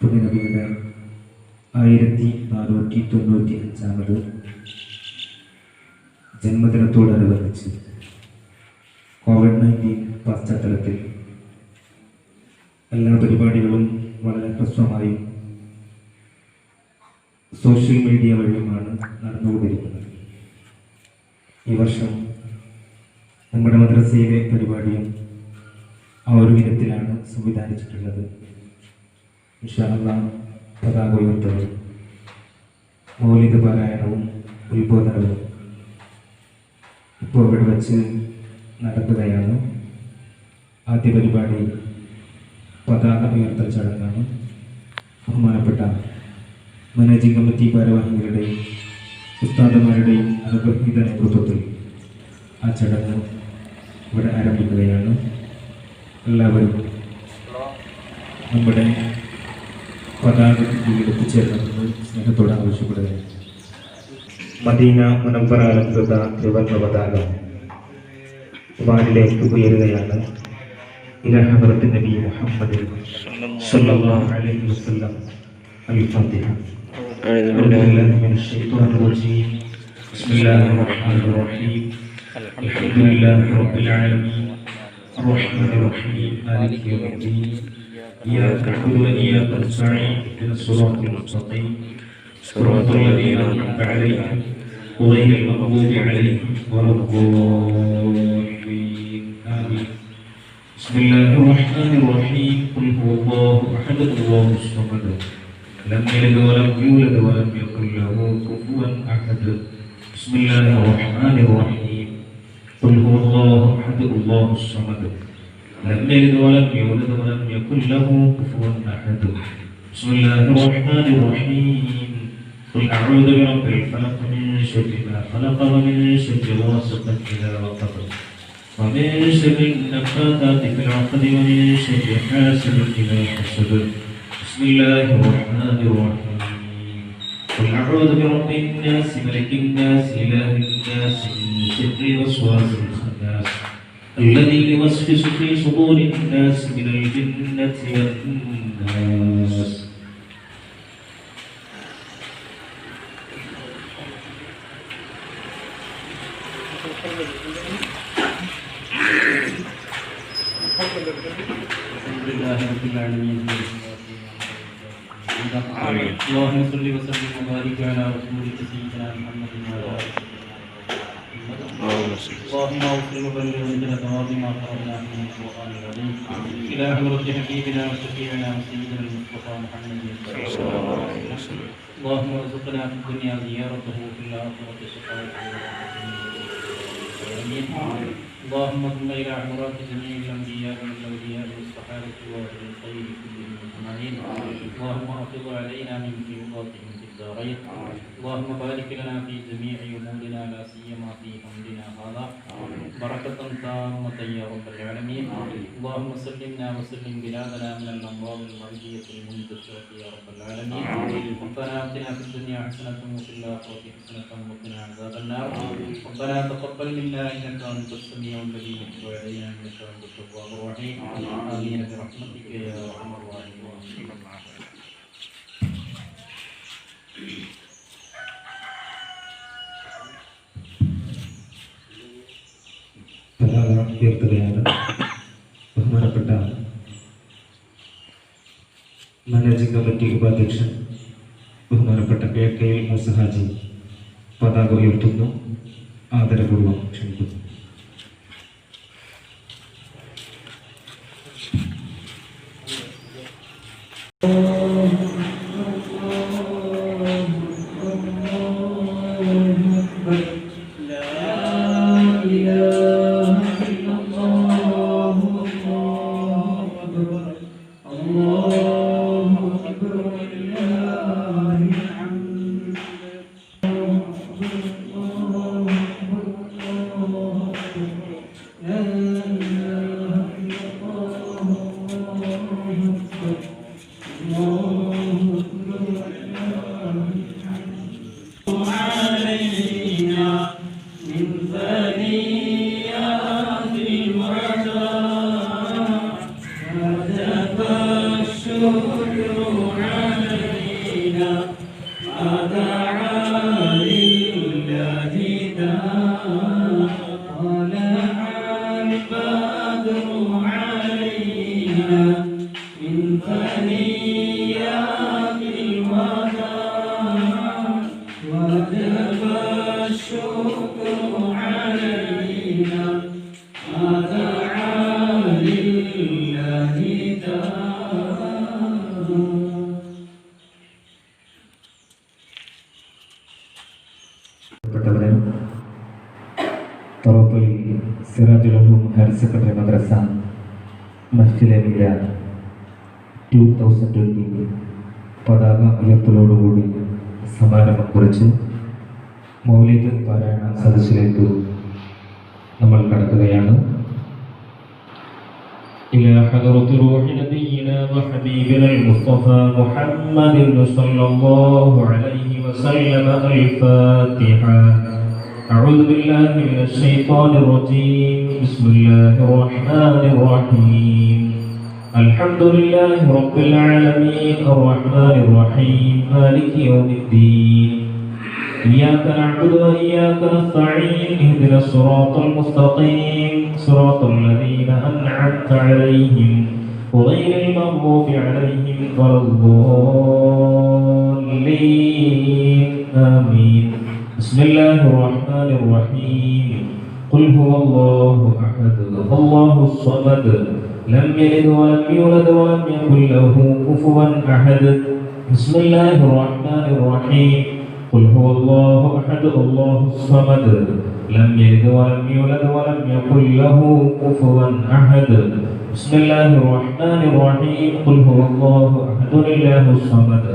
പുണ്യനബിയുടെ 1495 ജന്മദിനത്തോടനുബന്ധിച്ച് COVID-19 പശ്ചാത്തലത്തിൽ എല്ലാ പരിപാടികളും വളരെ ഹ്രസ്വമായും സോഷ്യൽ മീഡിയ വഴിയുമാണ് നടന്നുകൊണ്ടിരിക്കുന്നത്. ഈ വർഷം നമ്മുടെ മദ്രസയിലെ പരിപാടിയും ആ ഒരു വിധത്തിലാണ് സംവിധാനിച്ചിട്ടുള്ളത്. ഇൻഷാ അല്ലാഹ് പതാക ഉയർത്തലും മൗലിദ് പാരായണവും ഉത്ബോധനവും ഇപ്പോൾ ഇവിടെ വെച്ച് നടക്കുകയാണ്. ആദ്യ പരിപാടി പതാക ഉയർത്തൽ ചടങ്ങാണ്. ബഹുമാനപ്പെട്ട മാനേജിംഗ് കമ്മിറ്റി ഭാരവാഹികളുടെയും ഉസ്താദന്മാരുടെയും അനുഗ്രഹീത നേതൃത്വത്തിൽ ആ ചടങ്ങ് ഇവിടെ ആരംഭിക്കുകയാണ്. എല്ലാവരും നമ്മുടെ പതാകത്തിൽ എത്തിച്ചേരണമെന്ന് സ്നേഹത്തോടെ ആവശ്യപ്പെടുകയാണ്. മദീന മുനവ്വറ അലങ്കൃത ത്രിവർണ്ണ പതാക വാനിലേക്ക് ഉയരുകയാണ്. ഇലാ ഹദ്റത്തിൻ നബി മുഹമ്മദ് സ്വല്ലല്ലാഹു അലൈഹി വസല്ലം. അൽ-ഫാത്തിഹ. അഊദു ബില്ലാഹി മിനശ് ശൈത്വാനിർ റജീം. ബിസ്മില്ലാഹിർ റഹ്മാനിർ റഹീം. അൽഹംദുലില്ലാഹി റബ്ബിൽ ആലമീൻ അർ-റഹ്മാനിർ റഹീം മാലികി യൗമിദ്ദീൻ. ഇയ്യാക നഅ്ബുദു വ ഇയ്യാക നസ്തഈൻ ഇഹ്ദിനസ് സിറാത്തൽ മുസ്തഖീം സിറാത്തൽ ലദീന അൻഅംത അലൈഹിം ഗൈറിൽ മഗ്ദൂബി അലൈഹിം വലദ്ദാല്ലീൻ. ആമീൻ. ബിസ്മില്ലാഹിർ റഹ്മാനിർ റഹീം. ഖുൽ ഹുവല്ലാഹു അഹദ് അല്ലാഹുസ് സമദ് ലം യലിദ് വലം യൂലദ് വലം യകുൽ ലഹു കുഫുവൻ അഹദ്. ബിസ്മില്ലാഹിർ റഹ്മാനിർ റഹീം. ഖുൽ ഹുവല്ലാഹു അഹദ് അല്ലാഹുസ് സമദ് لم يلد ولم يولد ولم يكن له كفوا أحد. بسم الله الرحمن الرحيم. قل أعوذ برب الفلق من شر ما خلق ومن شر غاسق إذا وقب ومن شر النفاثات في العقد ومن شر حاسد إذا حسد. بسم الله الرحمن الرحيم. قل أعوذ برب الناس ملك الناس إله الناس من شر الوسواس الخناس الذي يوسوس في صدور الناس من الجنة والناس. الحمد لله رب العالمين. اللهم صل وسلم وبارك على رسولك سيدنا محمد وعلى آله. اللهم اغفر وبلغ وجل ثواب ما قرأنا من القرآن العظيم إلى حضرة حبيبنا وشفيعنا وسيدنا المصطفى محمد صلى الله عليه وسلم. اللهم ارزقنا في الدنيا زيارته وفي الآخرة شفاعته اللهم صل إلى حضرات جميع الأنبياء والأولياء والصحابة وأهل الخير كلهم أجمعين. اللهم احفظ علينا من فيوضاتهم في الدارين. اللهم بارك لنا في جميع أمورنا لا سيما في أمرنا هذا بركة تامة يا رب العالمين. اللهم سلمنا وسلم بلادنا من الأمراض المرضية المنتشرة يا رب العالمين. ربنا آتنا في الدنيا حسنة وفي الآخرة حسنة وقنا عذاب النار. ربنا تقبل منا إنك أنت السميع العليم وتب علينا إنك أنت التواب الرحيم. آمين برحمتك يا أرحم الراحمين. പതാക ഉയർത്തുകയാണ്. ബഹുമാനപ്പെട്ട മാനേജിംഗ് കമ്മിറ്റി ഉപാധ്യക്ഷൻ ബഹുമാനപ്പെട്ട KK മൂസ ഹാജി പതാക ഉയർത്തുന്നു. ആദരപൂർവ്വം ക്ഷണിക്കുന്നു. الشكر علينا ما دعا لله داع طلع البدر علينا من ثنيات الوداع وجب الشكر علينا ما دعا لله തറോപ്പള്ളി സിറാജുൽ ഉലൂം ഹയർ സെക്കൻഡറി മദ്രസ മഹ്ഫിലെ മീലാദ് 2020 പതാക ഉയർത്തലോടുകൂടി സമാരംഭം കുറിച്ച് മൗലിദ് പാരായണ സദസ്സിലേക്ക് നമ്മൾ കടക്കുകയാണ്. إلى حضرة روح نبينا وحبيبنا المصطفى محمد صلى الله عليه وسلم الفاتحة. أعوذ بالله من الشيطان الرجيم. بسم الله الرحمن الرحيم. الحمد لله رب العالمين الرحمن الرحيم مالك يوم الدين. إياك نعبد وإياك نستعين. اهدنا الصراط المستقيم صراط الذين أنعمت عليهم غير المغضوب عليهم ولا الضالين آمين. بسم الله الرحمن الرحيم. قل هو الله أحد الله الصمد لم يلد ولم يولد ولم يكن له كفوا أحد. بسم الله الرحمن الرحيم. قل هو الله أحد الله الصمد لم يلد ولم يولد ولم يكن له كفوا أحد. بسم الله الرحمن الرحيم. قل هو الله أحد الله الصمد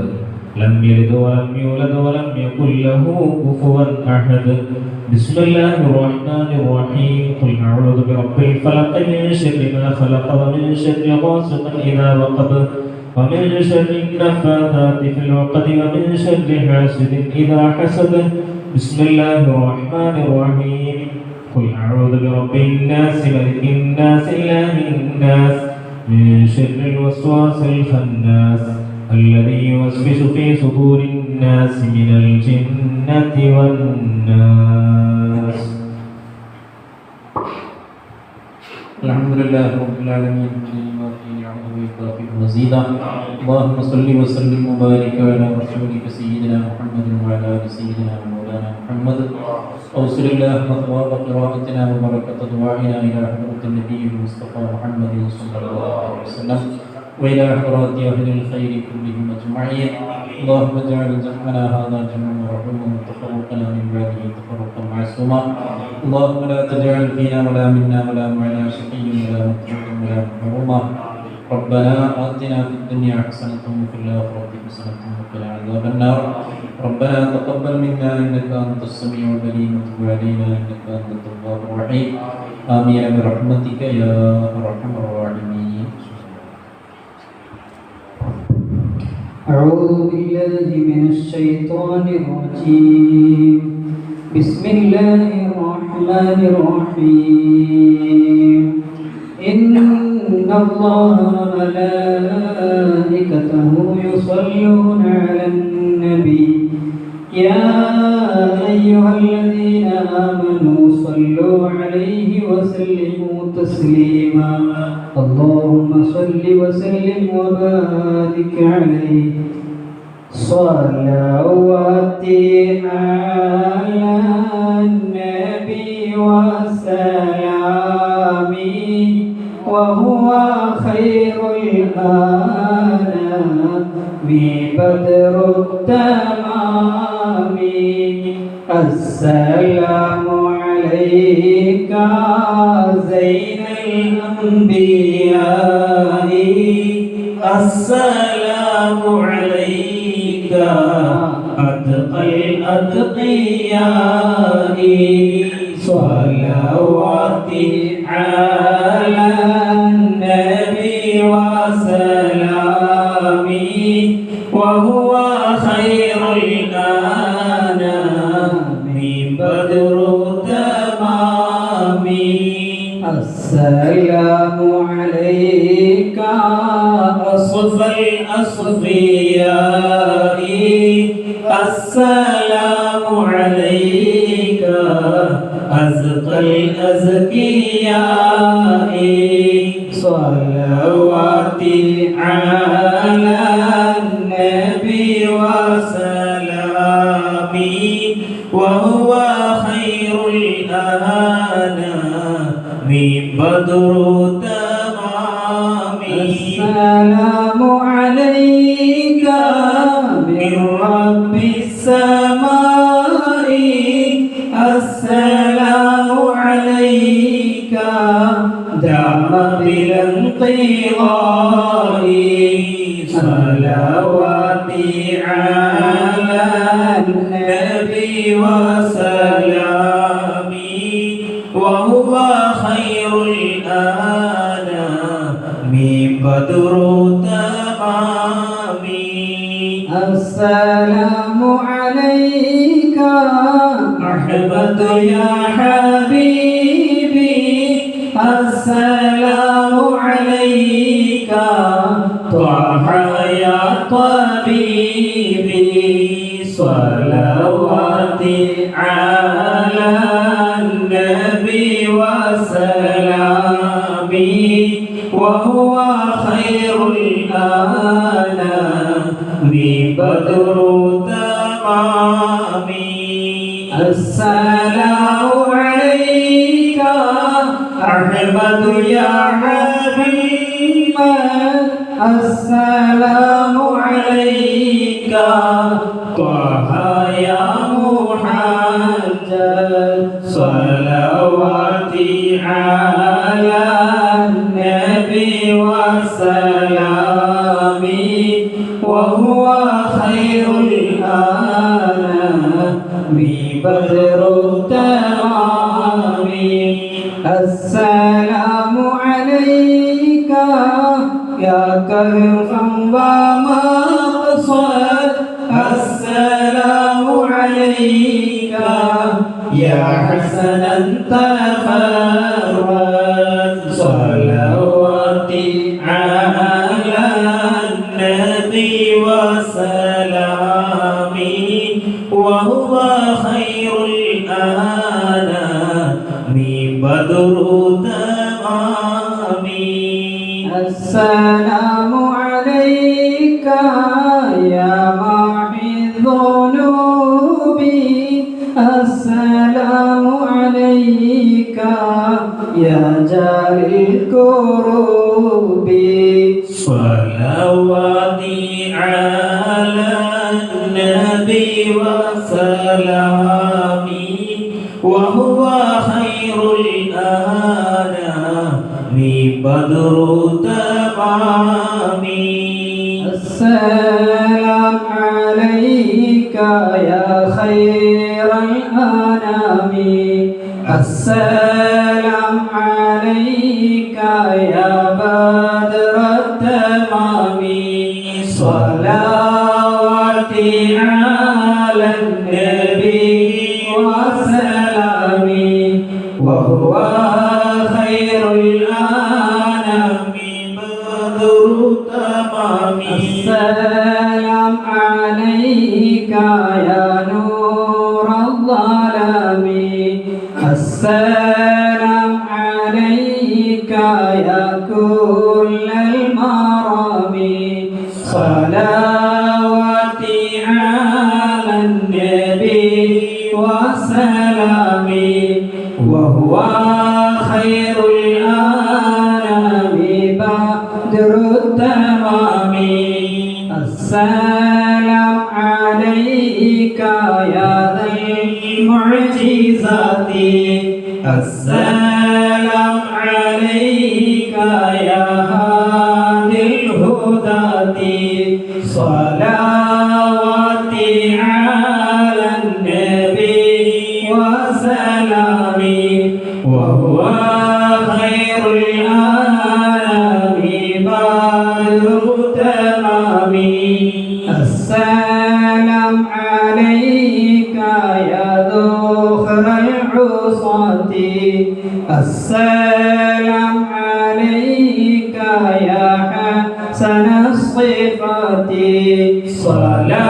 لم يلد ولم يولد ولم يكن له كفوا أحد. بسم الله الرحمن الرحيم. قل أعوذ برب الفلق من شر ما خلق ومن شر غاسق إذا وقب ومن شر النفاثات في العقد ومن شر حاسد إذا حسد. بسم الله الرحمن الرحيم. قل أعوذ برب الناس ملك الناس إله الناس من شر الوسواس الخناس الذي يوسوس في صدور الناس من الجنة والناس. الحمد لله رب العالمين. مزيدا اللهم صل وسلم وبارك على رسولك سيدنا محمد وعلى ال سيدنا مولانا محمد. اوصل اللهم ثواب قراءتنا وبركه دعائنا الى حضره النبي المصطفى محمد صلى الله عليه وسلم والى حضرات اهل الخير كلهم اجمعين. اللهم اجعل جمعنا هذا جمعا مرحوما وتفرقنا من بعده تفرقا معصوما. اللهم لا تجعل فينا ولا منا ولا معنا شقي ولا مطرود ولا محروما. ربنا آتنا في الدنيا حسنة وفي الآخرة حسنة وقنا عذاب النار. ربنا تقبل منا إنك أنت السميع العليم وتب علينا إنك أنت التواب الرحيم. آمين برحمتك يا أرحم الراحمين. أعوذ بالله من الشيطان الرجيم. بسم الله الرحمن الرحيم. إن الله وملائكته يصلون على النبي يا أيها الذين آمنوا صلوا عليه وسلموا تسليما. اللهم صل وسلم وبارك عليه. صلوات على النبي وسلام وهو خير الأنام بدر التمام. السلام عليك زين الأنبياء. السلام عليك أتقى الأتقياء. صلوات على النبي وسلامي وهو خير الأنام بدر تمامي. السلام عليك أصفى الأصفياء السلام عليك أزكى الأزكياء صلواتي على النبي وسلامي وهو خير الأنام بدر تمامي السلام عليك من رب السماء السلام عليك دام بلا انقضاء صلواتي على النبي وسلامي وهو خير الأنام بدر تمامي السلام عليك أحمد يا حبيبي السلام عليك طه يا طبيبي صلواتي على النبي وسلامي وهو خير الأنام بدر تمامي السلام عليك أحمد يا حبيب السلام عليك طه يا محمد صلواتي على النبي وسلامي وهو خير الأنام بدر تمامي السلام عليك يا كرما ومقصد السلام عليك يا حسنا تفرد صلواتي على النبي وسلامي وهو خير الأنام بدر تمامي السلام عليك يا محي الذنوب السلام عليك يا جاري الكروب صلواتي على النبي وسلامي وهو خير الأنام بدر تمامي السلام عليك يا خير الأنام السلام عليك يا بدر التمام صلواتي على النبي وسلامي وهو خير الأنام بدر تمامي السلام عليك يا نور الظلام السلام عليك يا كل المرام صلواتي على النبي وسلامي وهو خير الأنام بدر التمام السلام عليك يا ذا المعجزات السلام عليك يا هادي الهداة صلواتي على النبي وسلامي وهو خير الأنام بدر تمامي السلام عليك يا ذخر العصاة السلام عليك يا حسن الصلاة صلواتي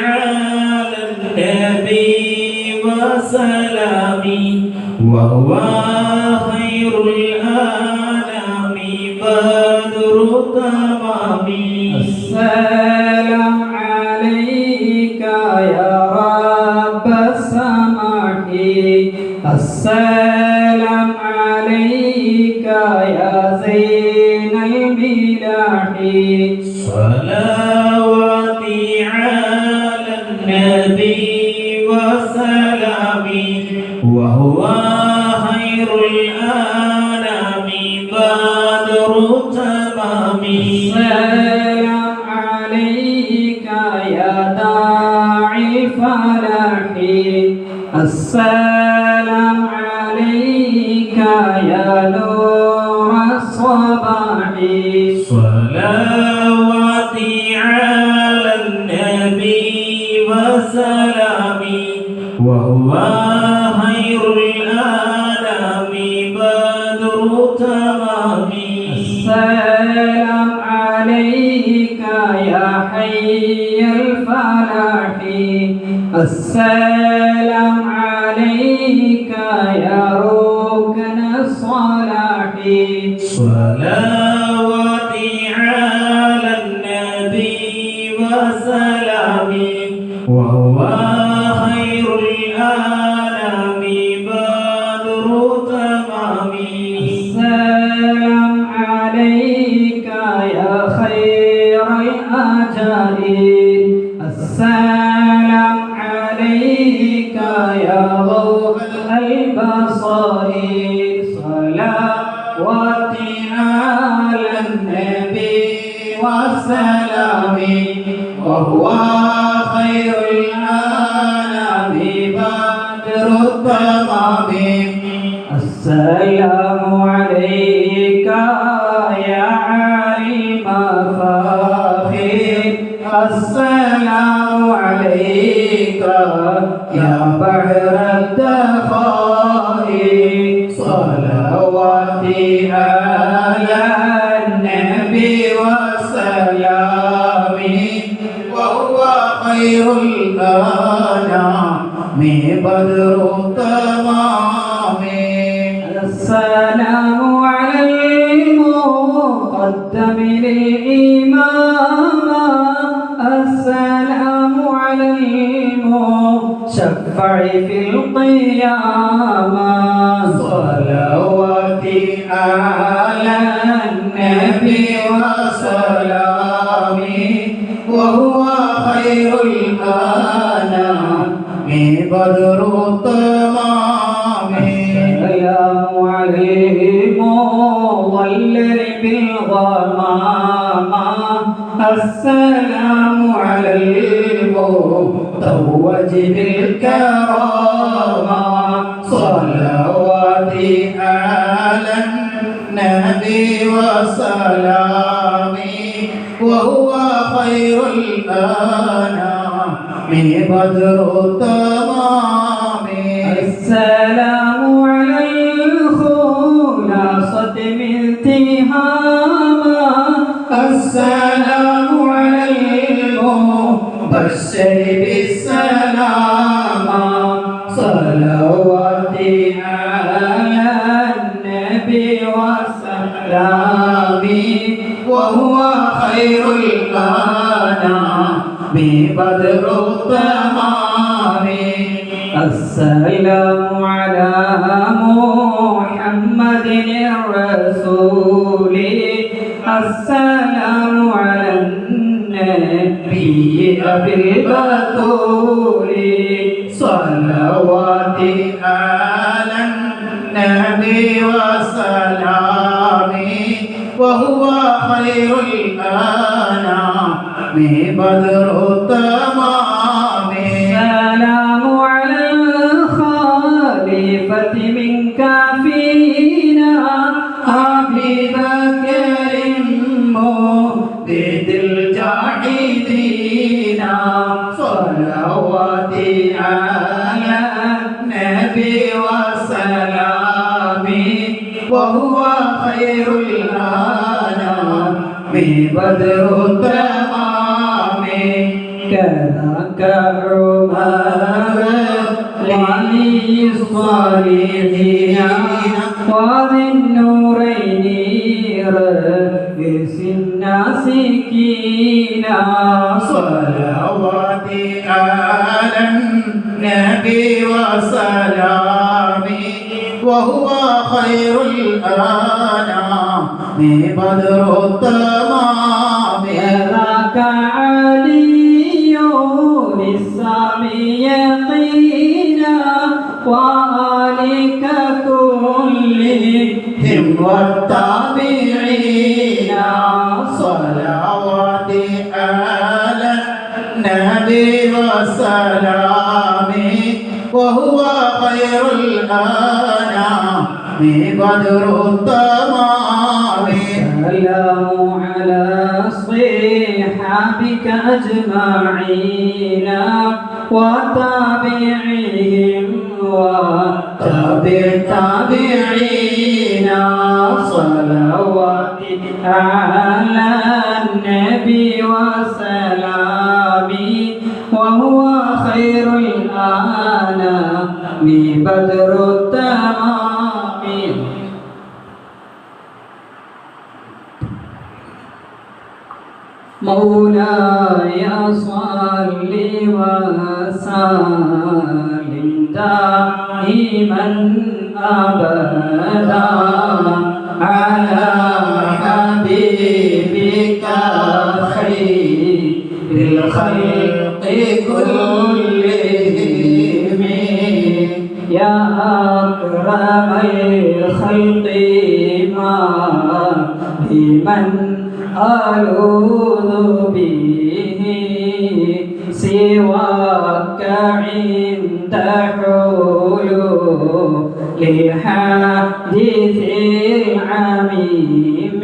على النبي وسلامي وهو خير الأنام بدر تمامي السلام عليك يا رب السماح السلام عليك يا زين الملاح صلواتي على النبي وسلامي وهو خير الأنام بدر تمامي السلام عليك يا داعي الفلاح السلام عليك يا نور الصباح صلواتي على النبي وسلامي وهو خير الأنام بدر تمامي السلام عليك يا حي الفلاح السلام عليك يا ركن الصلاح صلواتي على النبي وسلامي وهو خير الأنام بدر تمامي السلام عليك يا خير الأجالين السلام عليك يا ضوء البصائر صلواتي على النبي وسلامي وهو خير الأنام بدر التمام السلام عليك يا عالم فاخر السلام عليك يا بحر الدخاء صلواتي على النبي وسلامي وهو خير الأنام بدر التمام السلام على المقدم للإمام السلام على المشفع في القيامة صلواتي على النبي وسلامي وهو خير الأنام بدر التمام السلام عليه مظلل بالغمامة السلام على المتوج بالكرامة صلواتي على النبي وسلامي وهو خير الأنام بدر التمام السلام على الخلاصة من تهامة السلام على المبشر بالسلامة صلواتي على النبي وسلامي وهو خير الأنام بدر التمام السلام على محمد الرسول السلام على النبي أبي البتول صلواتي على النبي وسلامي وهو خير الأنام بدر التمام السلام على الخليفة منك فينا أبي بكر مبيد الجاحدين صلواتي على النبي وسلامي وهو خير الأنام بدر التمام كذاك عمر ولي الصالحين وذي النورين رئيس الناسكين صلوات على النبي وسلامي وهو خير الأنام بدر التمام ذاك علي للسامي يقينا وآلك كلهم والتابعين صلوات على النبي وسلامي وهو خير الأنام بدر التمام سلام على صحابك أجمعين وتابعيهم وتابع تابعين صلوات على النبي وسلامي وهو خير الأنام بدر التمام مولاي صل وسلم دائما أبدا على حبيبك خير الخلق كلهم يا أكرم الخلق ما بمن ألوذ به سواك عند حلول لحديث العميم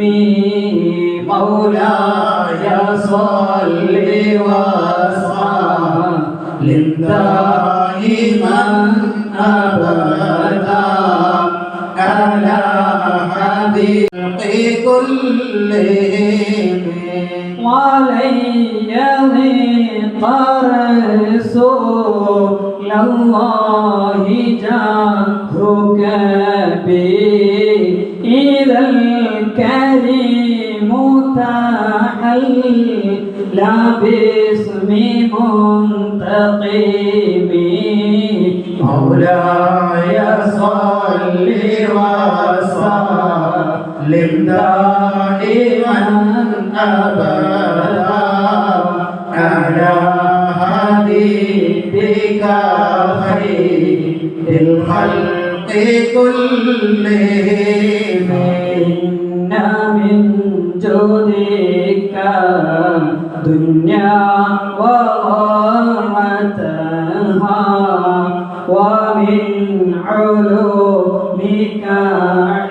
مولاي صل وسلم دائما أبدا على حبيبك كلهم ولن يضيق رسول الله جهرك به إذا الكريم تحلى باسم منتقم مولاي صل وسلم دائما أبدا على حبيبك خير الخلق كلهم إن من جودك دنيا وغرتها ومن علومك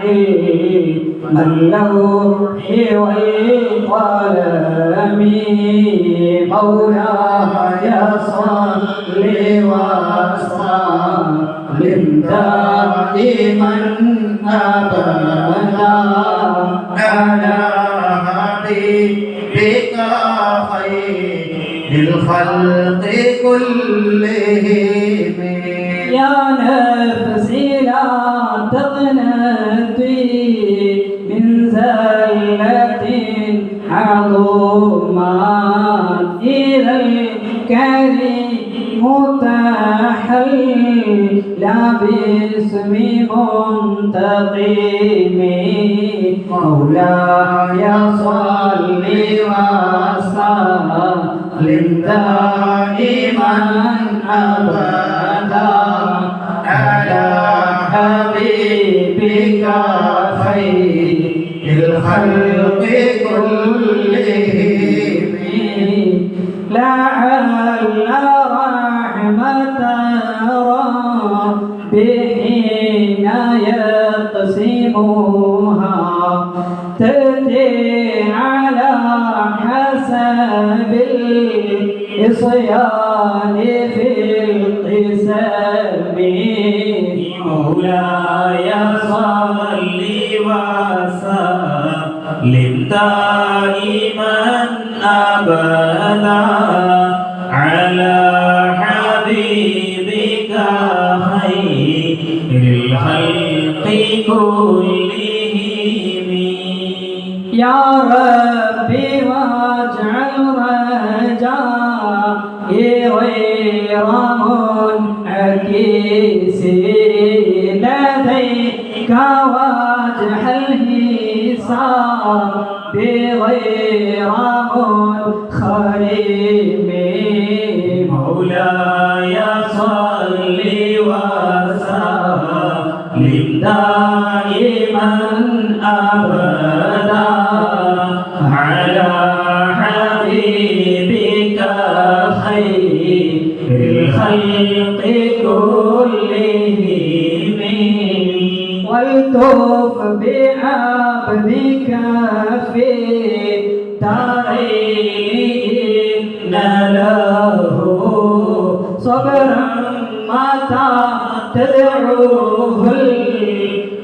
علم اللوح والقلم مولاي صل وسلم دائما أبدا على حبيبك خير الخلق كلهم يا نفسي لا تقنطي من زلة عظمات إذا الكريم تحلى باسم منتقم مولاي صل وسلم دائما أبدا على حبيبك خير الخلق كلهم لعل رحمة ربي حين يقسمها تأتي على حسب العصيان في القسم مولاي صل وسلم دائما أبدا على حبيبك خير الخلق كلهم يا ربي واجعل رجائي غير منعكس لديك واجعل حسابي غير منخرم مولاي صل وسلم دائما أبدا على حبيبك خير الخلق كلهم والطف بعبدك في دارين له صبرا متى تدعوه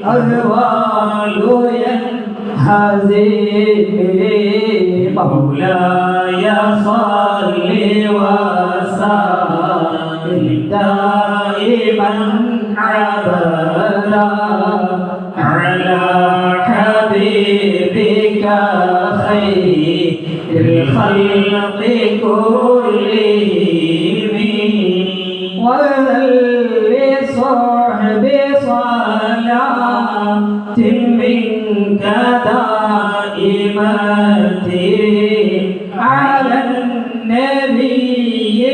الأهوال ينهزم مولاي صل وسلم دائما أبدا على حبيبك خير الخلق كلهم وذل صحب صلاة منك دائمة على النبي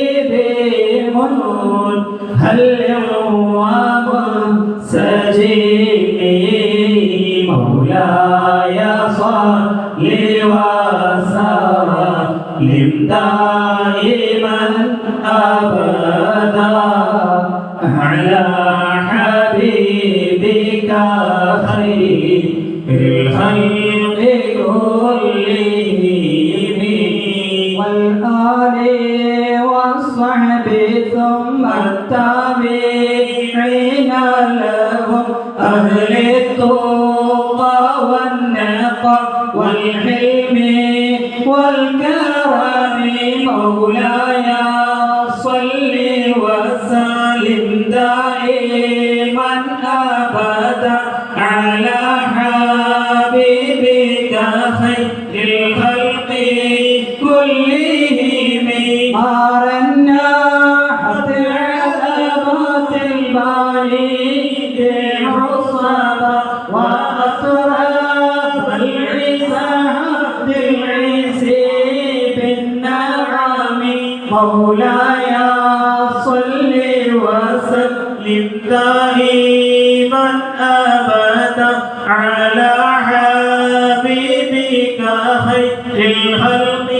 بمنهل ومنسجم مولاي صل وسلم دائما أبدا على حبيبك خير الخلق كلهم والآل والصحب ثم التابعين لهم أهل التقى والنقى والحلم والكرم مولاي صل وسلم دائما أبدا على حبيبك خير الخلق كلهم أرنا حتى عذابات البعيد عصبا وأطراف العزة بالعز بالنعم مولاي صل وسلم دائما أبدا على حبيبك خير الخلق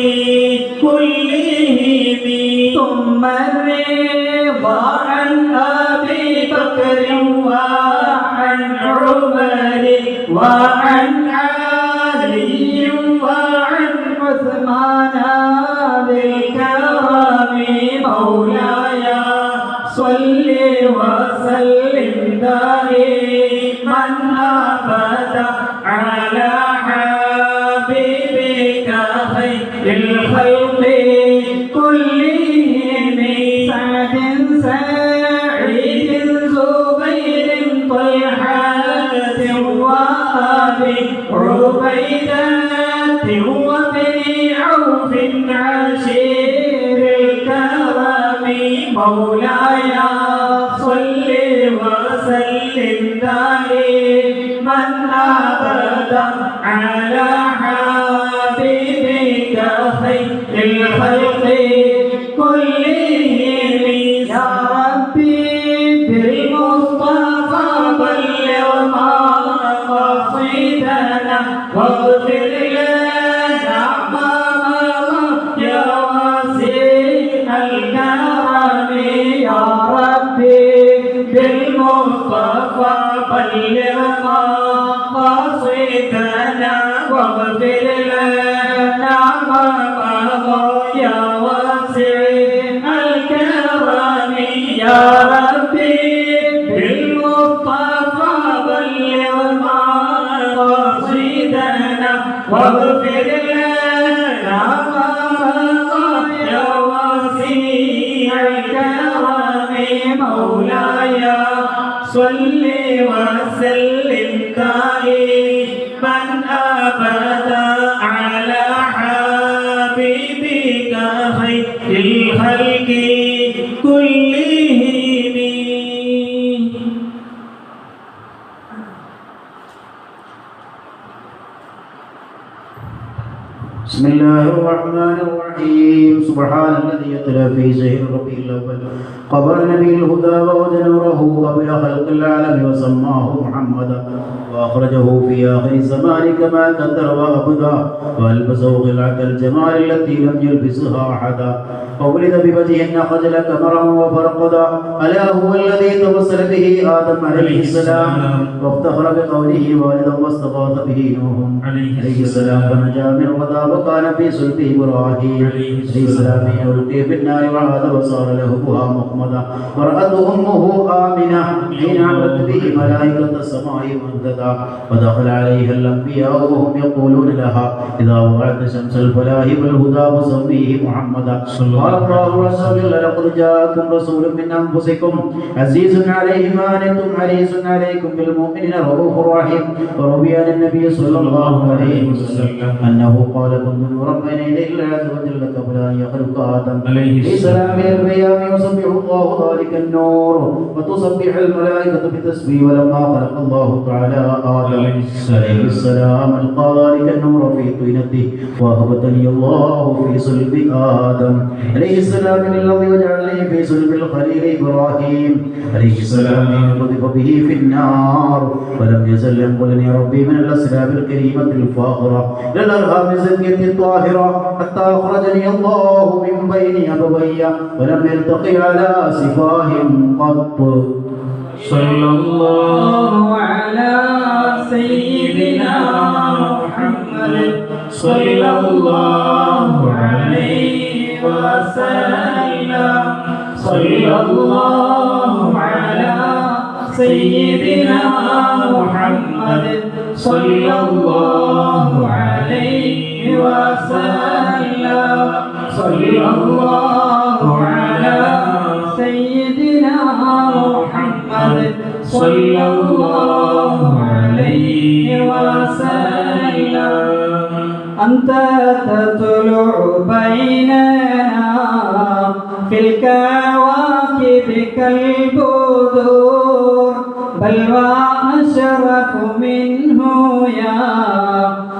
كلهم ثم الرضا عن أبي بكر وعن عمر وعن علي وعن عثمان بالكرم مولاي صل وسلم دائما أبدا على حبيبك خير الخلق كلهم سعد سعيد زبير طلحة وأبي عبيدة وابن عوف عشير الكرم مولاي صل وسلم دائما أبدا على حبيبك خير الخلق كلهم يا ربي بالمصطفى بلغ مقاصدنا واغفر لنا ما مضى يا واسع الكرم يا ربي بالمصطفى بلغ مقاصدنا واغفر لنا ما مضى يا واسع الكرم يا ربي بالمصطفى بلغ مقاصدنا واغفر لنا ما مضى يا واسع صل وسلم دائما أبدا على حبيبك خير الخلق كلهم. بسم الله الرحمن الرحيم. سبحان الذي يطلع في شهر ربيع الأول قبل نبي الهدى ووجد نوره قبل خلق العالم وسماه محمدا وأخرجه في آخر الزمان كما قدر وأبدى وألبسه خلعة الجمال التي لم يلبسها أحدا وولد بوجه خجل كمرا وفرقدا ألا هو الذي توسل به آدم عليه السلام وافتخر بقوله والدا واستغاث به نوح عليه السلام فنجا من الغضب وكان في صلب إبراهيم عليه السلام يلقي في النار وعاد وصار له بها مخمدا ورأته أمه آمنة حين عبدت به ملائكة السماء مهتدا ودخل عليها الأنبياء وهم يقولون لها إذا وضعت شمس الفلاح والهدى وسميه محمدا قال الله عز وجل لقد جاءكم رسول من أنفسكم عزيز عليه ما عنتم حريص عليكم بالمؤمنين رؤوف رحيم. وروي عن النبي صلى الله عليه وسلم أنه قال كنت نورا بين يدي الله عز وجل قبل أن يخلق آدم عليه السلام من القيام يسبح الله ذلك النور وتسبح الملائكة بتسبيح. ولما خلق الله تعالى آدم عليه السلام ألقى ذلك النور في طينته وهبطني الله في صلب آدم عليه السلام من الذي وجعلني في صلب الخليل إبراهيم عليه السلام قذف به في النار ولم يزل ينقلني ربي من الأسلاب الكريمة الفاخرة إلى الأرحام الزكية الطاهرة حتى أخرجني الله من بين أبوي ولم يلتقي على سفاه قط. صلى الله على سيدنا محمد صلى الله عليه وسلم. صلى الله على سيدنا محمد صلى الله عليه وسلم. صلى الله على سيدنا محمد صلى الله عليه وسلم. أنت تطلع بيننا في الكواكب كالبدور بل وأشرف منه يا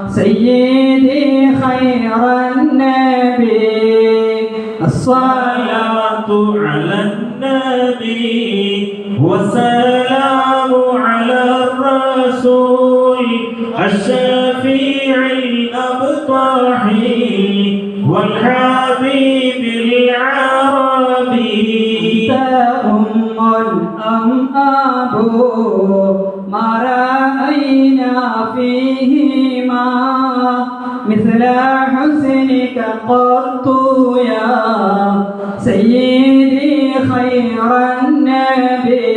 سيدي خير النبي. الصلاة على النبي والسلام على الرسول الشفيع الأبطحي والحبيب العربي. أنت أم أبو ما رأينا فيهما مثل حسنك قط يا سيدي خير النبي.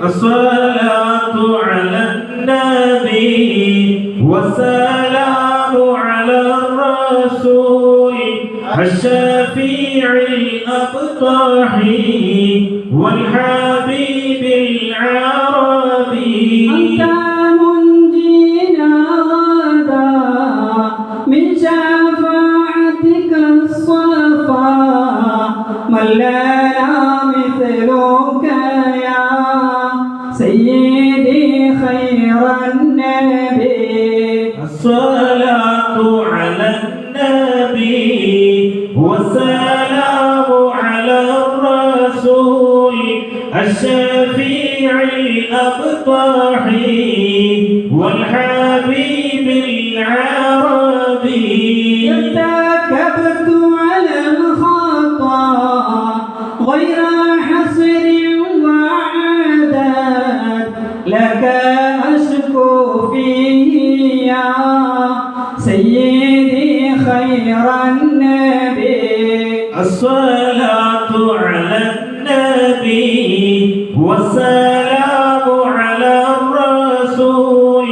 الصلاة على النبي والسلام على الرسول الشفيع الأبطحي والحبيب العربي. أنت منجينا غدا من شفاعتك الصفا من لنا مثلك يا سيدي خير النبي. الصلاة على النبي والسلام على الرسول الشفيع الأبطحي والحبيب العربي. ارتكبت على الخطا غير حصر وعدد لك أشكو فيه يا سيدي خير النبي. الصلاة على النبي والسلام على الرسول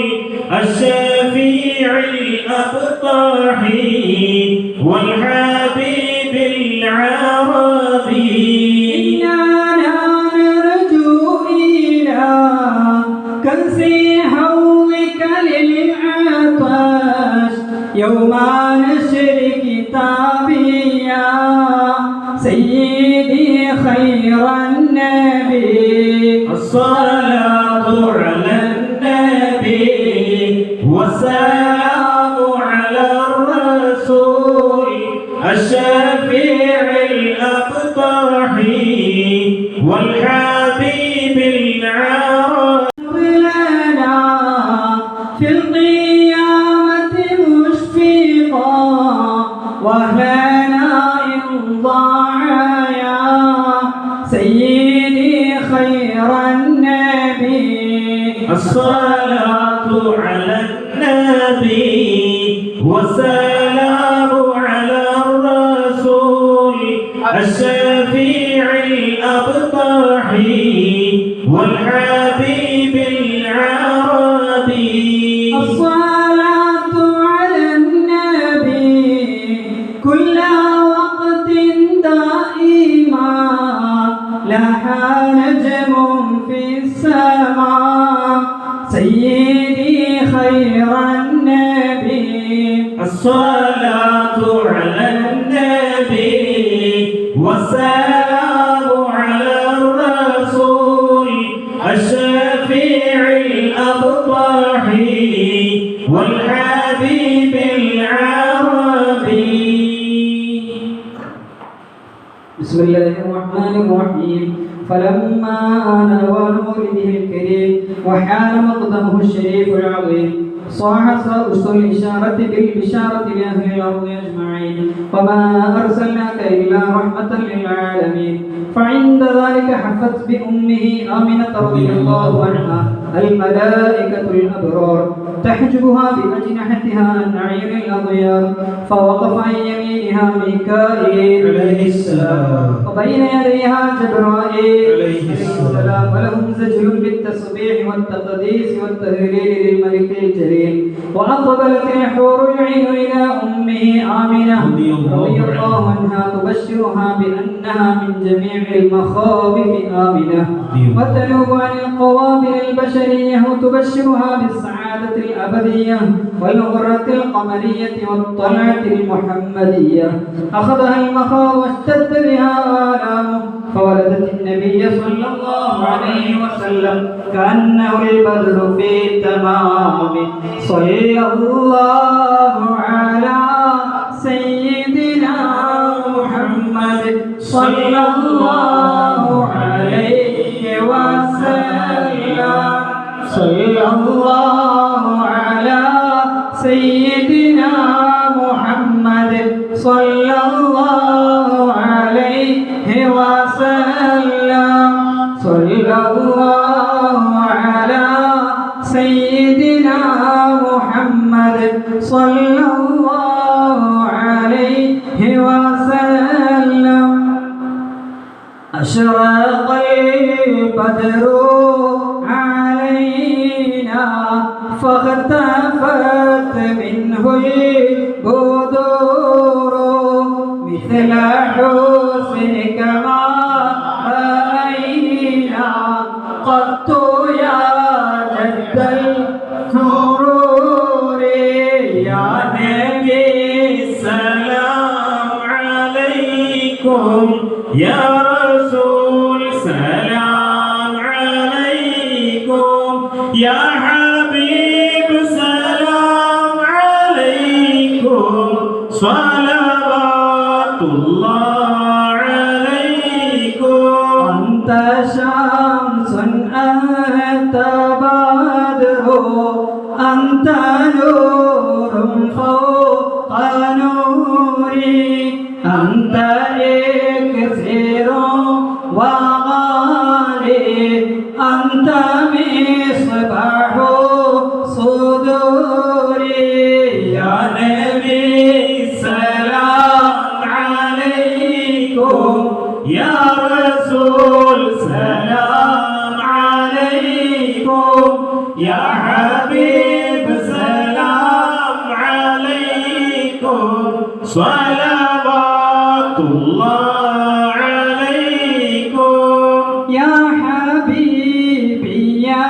الشفيع الأبطحي والحبيب العربي. إننا نرجو إلى الشفيع الأبطح والحبيب العرب لنا في القيامة مشفقا وأهلنا إن ضاع يا سيدي خير النبي. الصلاة على النبي والسلام على الرسول الشفيع الأبطح والحبيب العربي. الصلاة على النبي كل وقت دائما لاح نجم في السماء سيدي خير النبي. الصلاة على النبي والسلام على الرسول الشفيع الأبطح والحبيب العربي. بسم الله الرحمن الرحيم. فلما آن مولده الكريم وحان مقدمه الشريف العظيم صاح صوت الإشارة بالبشارة لأهل الأرض أجمعين وما أرسلناك إلا رحمة للعالمين. فعند ذلك حفت بأمه آمنة رضي الله عنها الملائكة الأبرار تحجبها بأجنحتها عن عين الأضيار فوقف عن يمينها ميكائيل عليه السلام وبين يديها جبرائيل عليه السلام ولهم زجر بالتسبيح والتقديس والتهليل للملك الجليل. وأقبلت الحور العين إلى أمه آمنة رضي الله عنها تبشرها بأنها من جميع المخاوف آمنة وتنوب عن القوابل البشرية تبشرها بالسعادة الأبدية والغرة القمرية والطلعة المحمدية. أخذها المخاض واشتد بها آلامه فولدت النبي صلى الله عليه وسلم كأنه البدر في تمام. صلى الله على سيدنا محمد صلى الله عليه وسلم. صلى الله على سيدنا محمد صلى الله عليه وسلم. صلى الله على سيدنا محمد صلى الله عليه وسلم. أشرق البدر علينا فاختفت منه البدور مثل حسنك ما رأينا قط يا جد السرور. يا نبي السلام عليكم يا رسول سلام عليكم يا حبيب سلام عليكم صلوات الله عليكم. أنت شمس أنت بدر أنت نور فوق نوري أنت إكسير وغالي أنت مصباح صدوري. يا نبي السلام عليكم يا رسول سلام عليكم يا حبيب سلام عليكم صلوات الله عليكم. يا حبيبي يا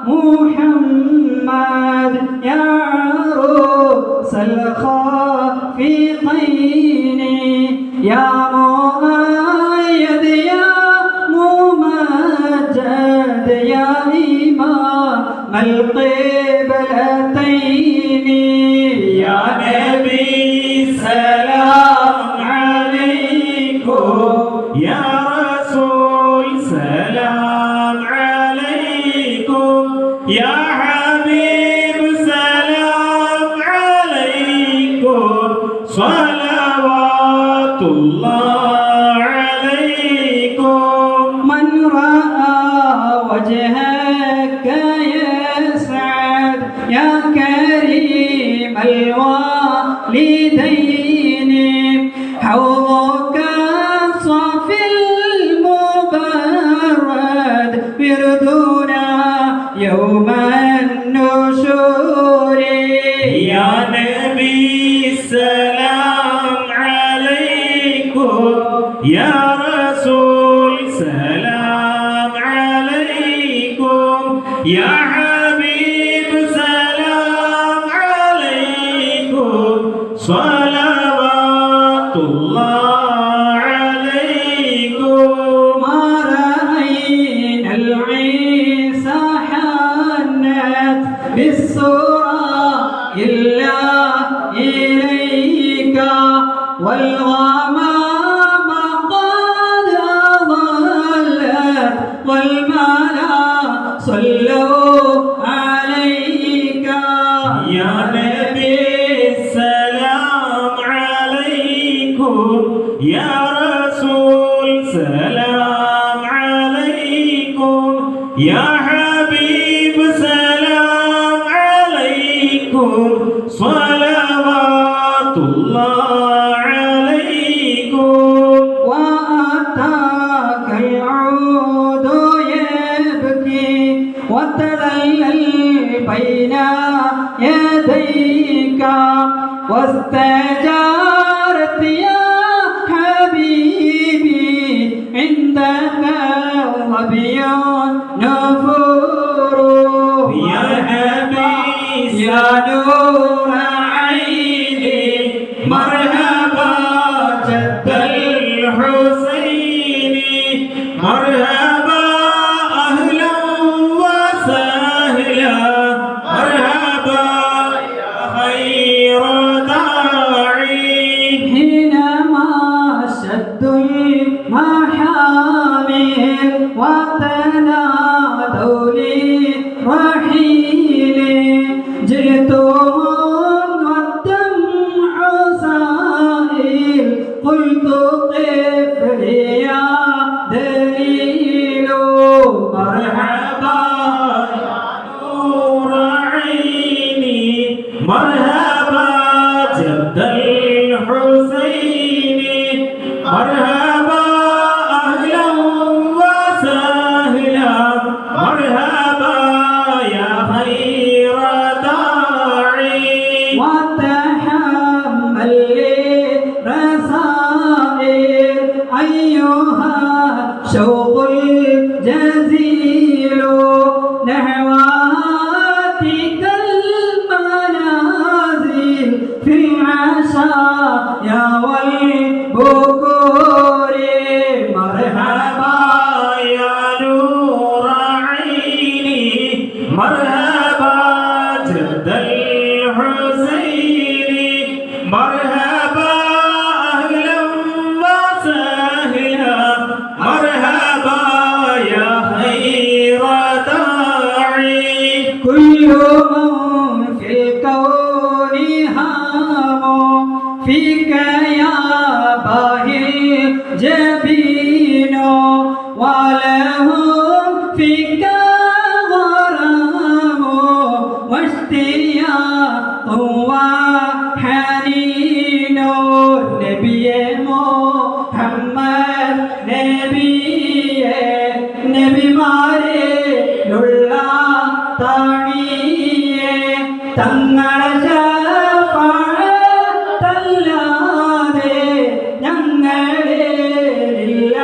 محمد يا عروس الخافقين يا مؤيد يا ممجد يا إمام القبلتين. يا نبي سلام يا رسول سلام عليكم يا حبيب سلام عليكم صلوات الله عليكم من رأى وجهك يسعد يا كريم الوالدين حوضك صافي المبرد وردنا يوم النشور يا نبي السلام عليكم يا رسول سلام عليكم يا حبيب سلام عليكم صلوات الله عليكم ما رأينا العيسى حنت بالسرى إلا إليك والغمام قد أضلت والملا صلوا عليك يا نبي السلام عليكم يا رسول سلام عليكم يا حبيب سلام عليكم صلوات الله عليكم وأتاك العود يبكي وتذلل بين يديك واستجارت يا حبيبي عندك ظبي نفور يا حبيب يا نور عيني مرحبا جد الحسين مرحبا أهلا وسهلا مرحبا يا خير داعي حينما شد المحامل وتنادوا لي رحيلي جئتم والدمع سائل قلت قف لي يا دليل مرحبا يا نور عيني مرحبا جد الحسين مرحبا أهلا وسهلا مرحبا يا خير داعي وتحمل لي رسائل أيها شوق الجزيل نحو هاتك المنازل في العشايا والبكور مرحبا يا نور عيني مرحبا جد الحسين مرحبا أهلا وسهلا مرحبا يا خير داعي كل من في الكون هام فيك يا باهي الجبين ولهم فيك غرام واشتياق وحنين نبي محمد നബി മാരിലുള്ള താണിയെ തങ്ങളെ ശഫാഅത്തല്ലാതെ ഞങ്ങളിലില്ല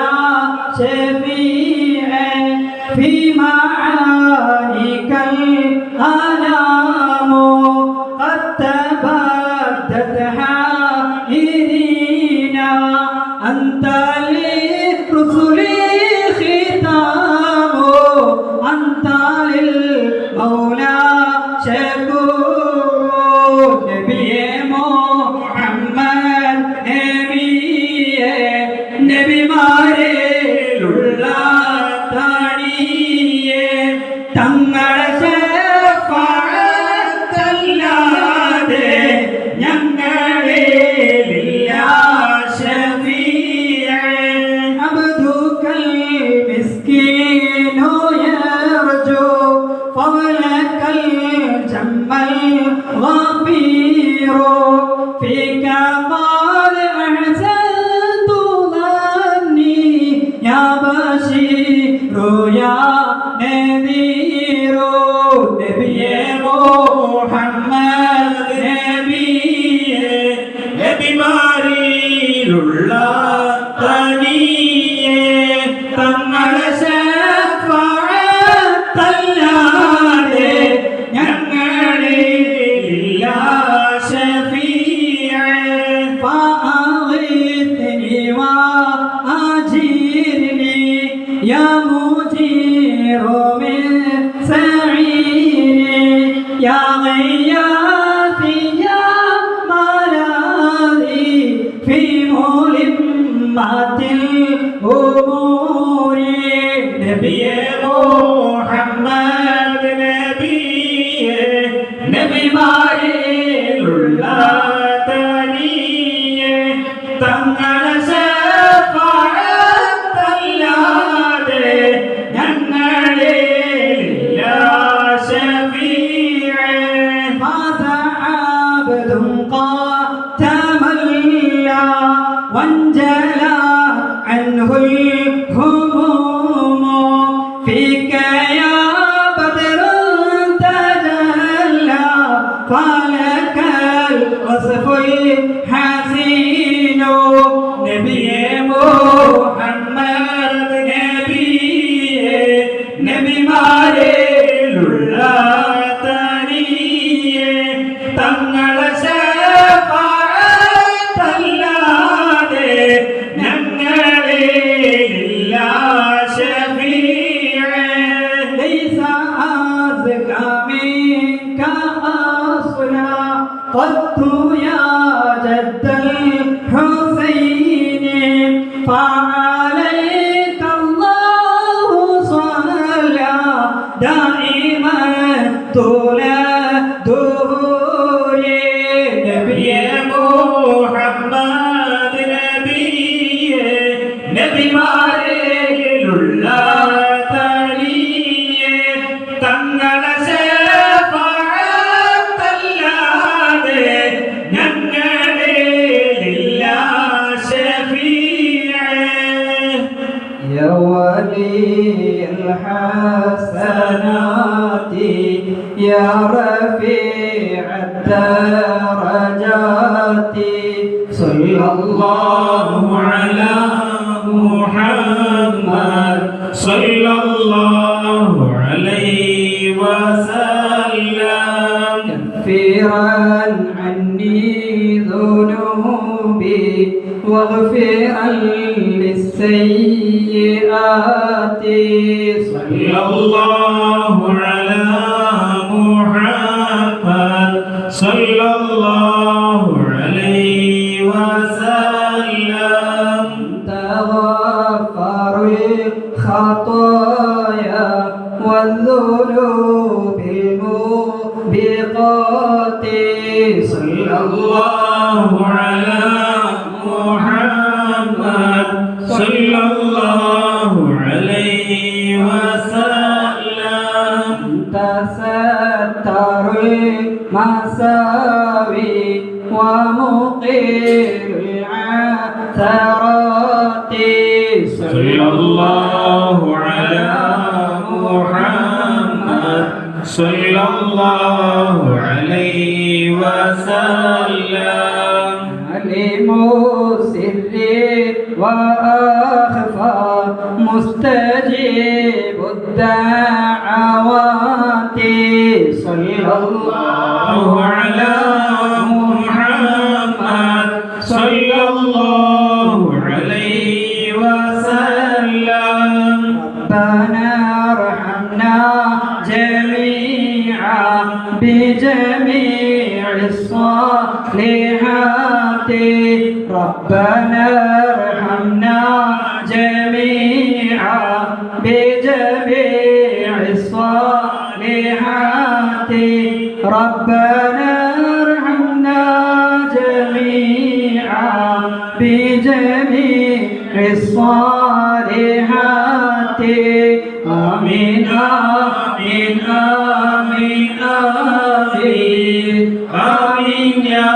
ശഫീഅ ഫീ മആനികൽ അനാമു ഖദ് തബദ്ദത് ഹാഇരീനാ അൻത ലിറുസുലി ختامه أنت للمولى شكور نبي محمد نبي ماري يا بشير يا نذير نبي محمد നബിയേ നബിമാരിലുള്ള തനിയേ തങ്ങളെ ശഫാഅത്തല്ലാതെ ഞങ്ങളിലില്ല ശഫീഅ فأغثني وأجرني يا مجير من سعيري يا غياثي يا ملاذي في ملمات الأمور നബിയേ മുഹമ്മദ് നബിയേ നബിമാരിലുള്ള തനിയേ തങ്ങളെ ശഫാഅത്തല്ലാതെ ഞങ്ങളിലില്ല ശഫീഅ ماذا عبد قد تملى وانجلى عنه الهموم فيك يا بدر تجلى فلك الوصف الحسين നബിയേ മുഹമ്മദ് നബിയേ നബിമാരിലുള്ള തനിയേ തങ്ങളെ ശഫാഅത്തല്ലാതെ ഞങ്ങളിലില്ല ശഫീഅ ليس أزكى منك أصلا قدت يا جد الحسين فعليك الله صلى دائما طول الدهور നബിയേ മുഹമ്മദ് നബിയേ നബിമാരിലുള്ള തനിയേ തങ്ങളെ ശഫാഅത്തല്ലാതെ ഞങ്ങളിലില്ല ശഫീഅ يا ولي الحسنات يا رفيع الدرجات صلى الله على محمد صلى الله عليه وسلم كفيرا عني ذنوبي واغفرا للسيئات صلى الله على محمد صلى الله عليه وسلم تغفر الخطايا والذنوب الموبقات صلى الله على محمد صلى الله عليه وسلم تستر المساوي ومقيل العثرات صلى الله على محمد صلى الله عليه وسلم علم سري وأخفى مستجيب الدعوات صلى الله على محمد صلى الله عليه وسلم ربنا ارحمنا جميعا بجميع الصالحات ربنا ارحمنا جميعا بجميع الصالحات ربنا ارحمنا جميعا بجميع الصالحات آمين آمين آمين آمين آمين يا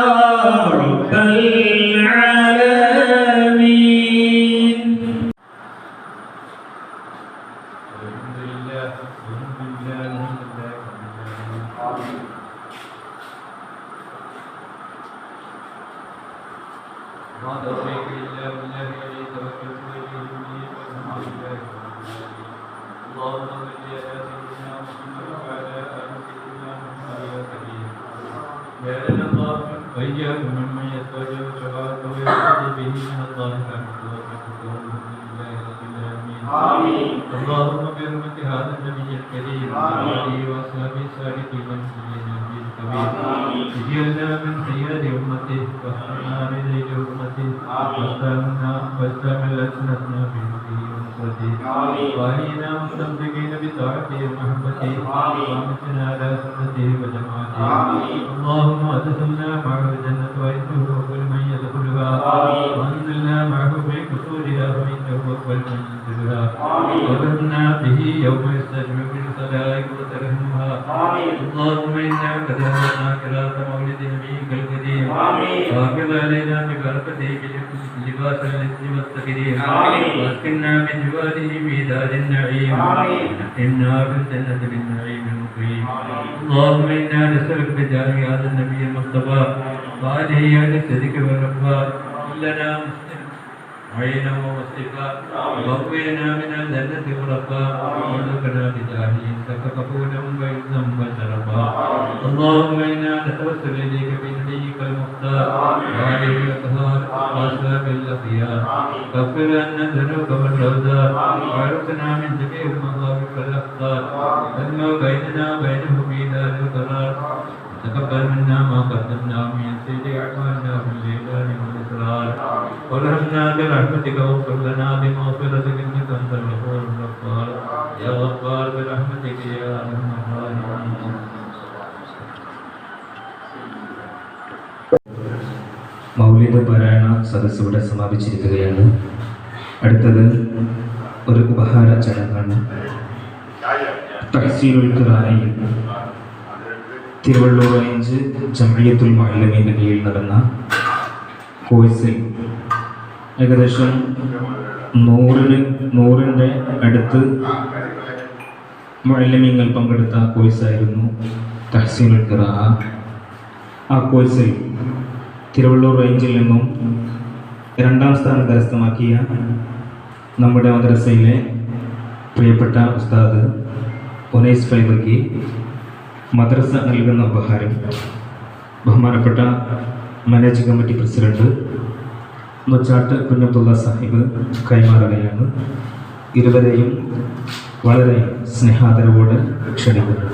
رب العالمين اللهم برحمة هذا النبي الكريم وآله وأصحابه الصالحين المسلمين اجعلنا من خيار أمته واحفظنا من ذيل أمته واستعمل ألسنتنا في نبيه ونصرته وأهلنا مستمسكين بطاعته ومحبته وأمتنا على سنته وجماعته اللهم أدخلنا معه الجنة وإنه أول من يدخلها وأنزلنا معه في قصورها فإنه أول من ينزلها وارحمنا به يوم يستجمع بالخلائق وترحمها اللهم إنا قد أهلنا قراءة مولد نبيك الكريم وحافظ علينا ببركته لباس الإثم والتكريم واسكننا من جواله في دار النعيم إنا في الجنة بالنعيم المقيم اللهم إنا نسألك بجاه هذا النبي المصطفى وآله أهل الصدق والوفاء لنا عينا ومصطفى وقوينا من الجنة غرفا وارزقنا بجاهه إنك غفور وعزا وشرفا اللهم إنا نتوسل إليك بنبيك المختار وآله الأطهار وأصحاب الأخيار اغفر لنا الذنوب والأوزار وارزقنا من جميع المصائب والأخطار واجمع بيننا وبينه في دار القرار تقبل منا ما قدمنا من سيد أعمالنا في الليل والإسرار وارحمنا برحمتك واغفر لنا بمغفرتك إنك أنت الغفور الغفار يا غفار برحمتك يا أرحم الراحمين. മൗലിദ് പാരായണ സദസ്സ് ഇവിടെ സമാപിച്ചിരിക്കുകയാണ്. അടുത്തത് ഒരു ഉപഹാര ചടങ്ങാണ്. തഹ്സീലുൽ ഖുർആനിൽ തിരുവള്ളൂർ റേഞ്ച് ജംഇയ്യത്തുൽ മുഅല്ലിമീന്റെ കീഴിൽ നടന്ന കോഴ്സിൽ ഏകദേശം 100ന്റെ അടുത്ത് മുഅല്ലിമീങ്ങൾ പങ്കെടുത്ത കോഴ്സായിരുന്നു തഹ്സീലുൽ ഖുർആൻ. ആ കോഴ്സിൽ തിരുവള്ളൂർ റേഞ്ചിൽ നിന്നും 2ാം സ്ഥാനം കരസ്ഥമാക്കിയ നമ്മുടെ മദ്രസയിലെ പ്രിയപ്പെട്ട ഉസ്താദ് ഉനൈസ് ഫൈബക്കി മദ്രസ നൽകുന്ന ഉപഹാരം ബഹുമാനപ്പെട്ട managing committee president Nochat Kunhabdulla Sahib കൈമാറുകയാണ്. ഇരുവരെയും വളരെ സ്നേഹാദരവോടെ ക്ഷണിക്കുന്നു.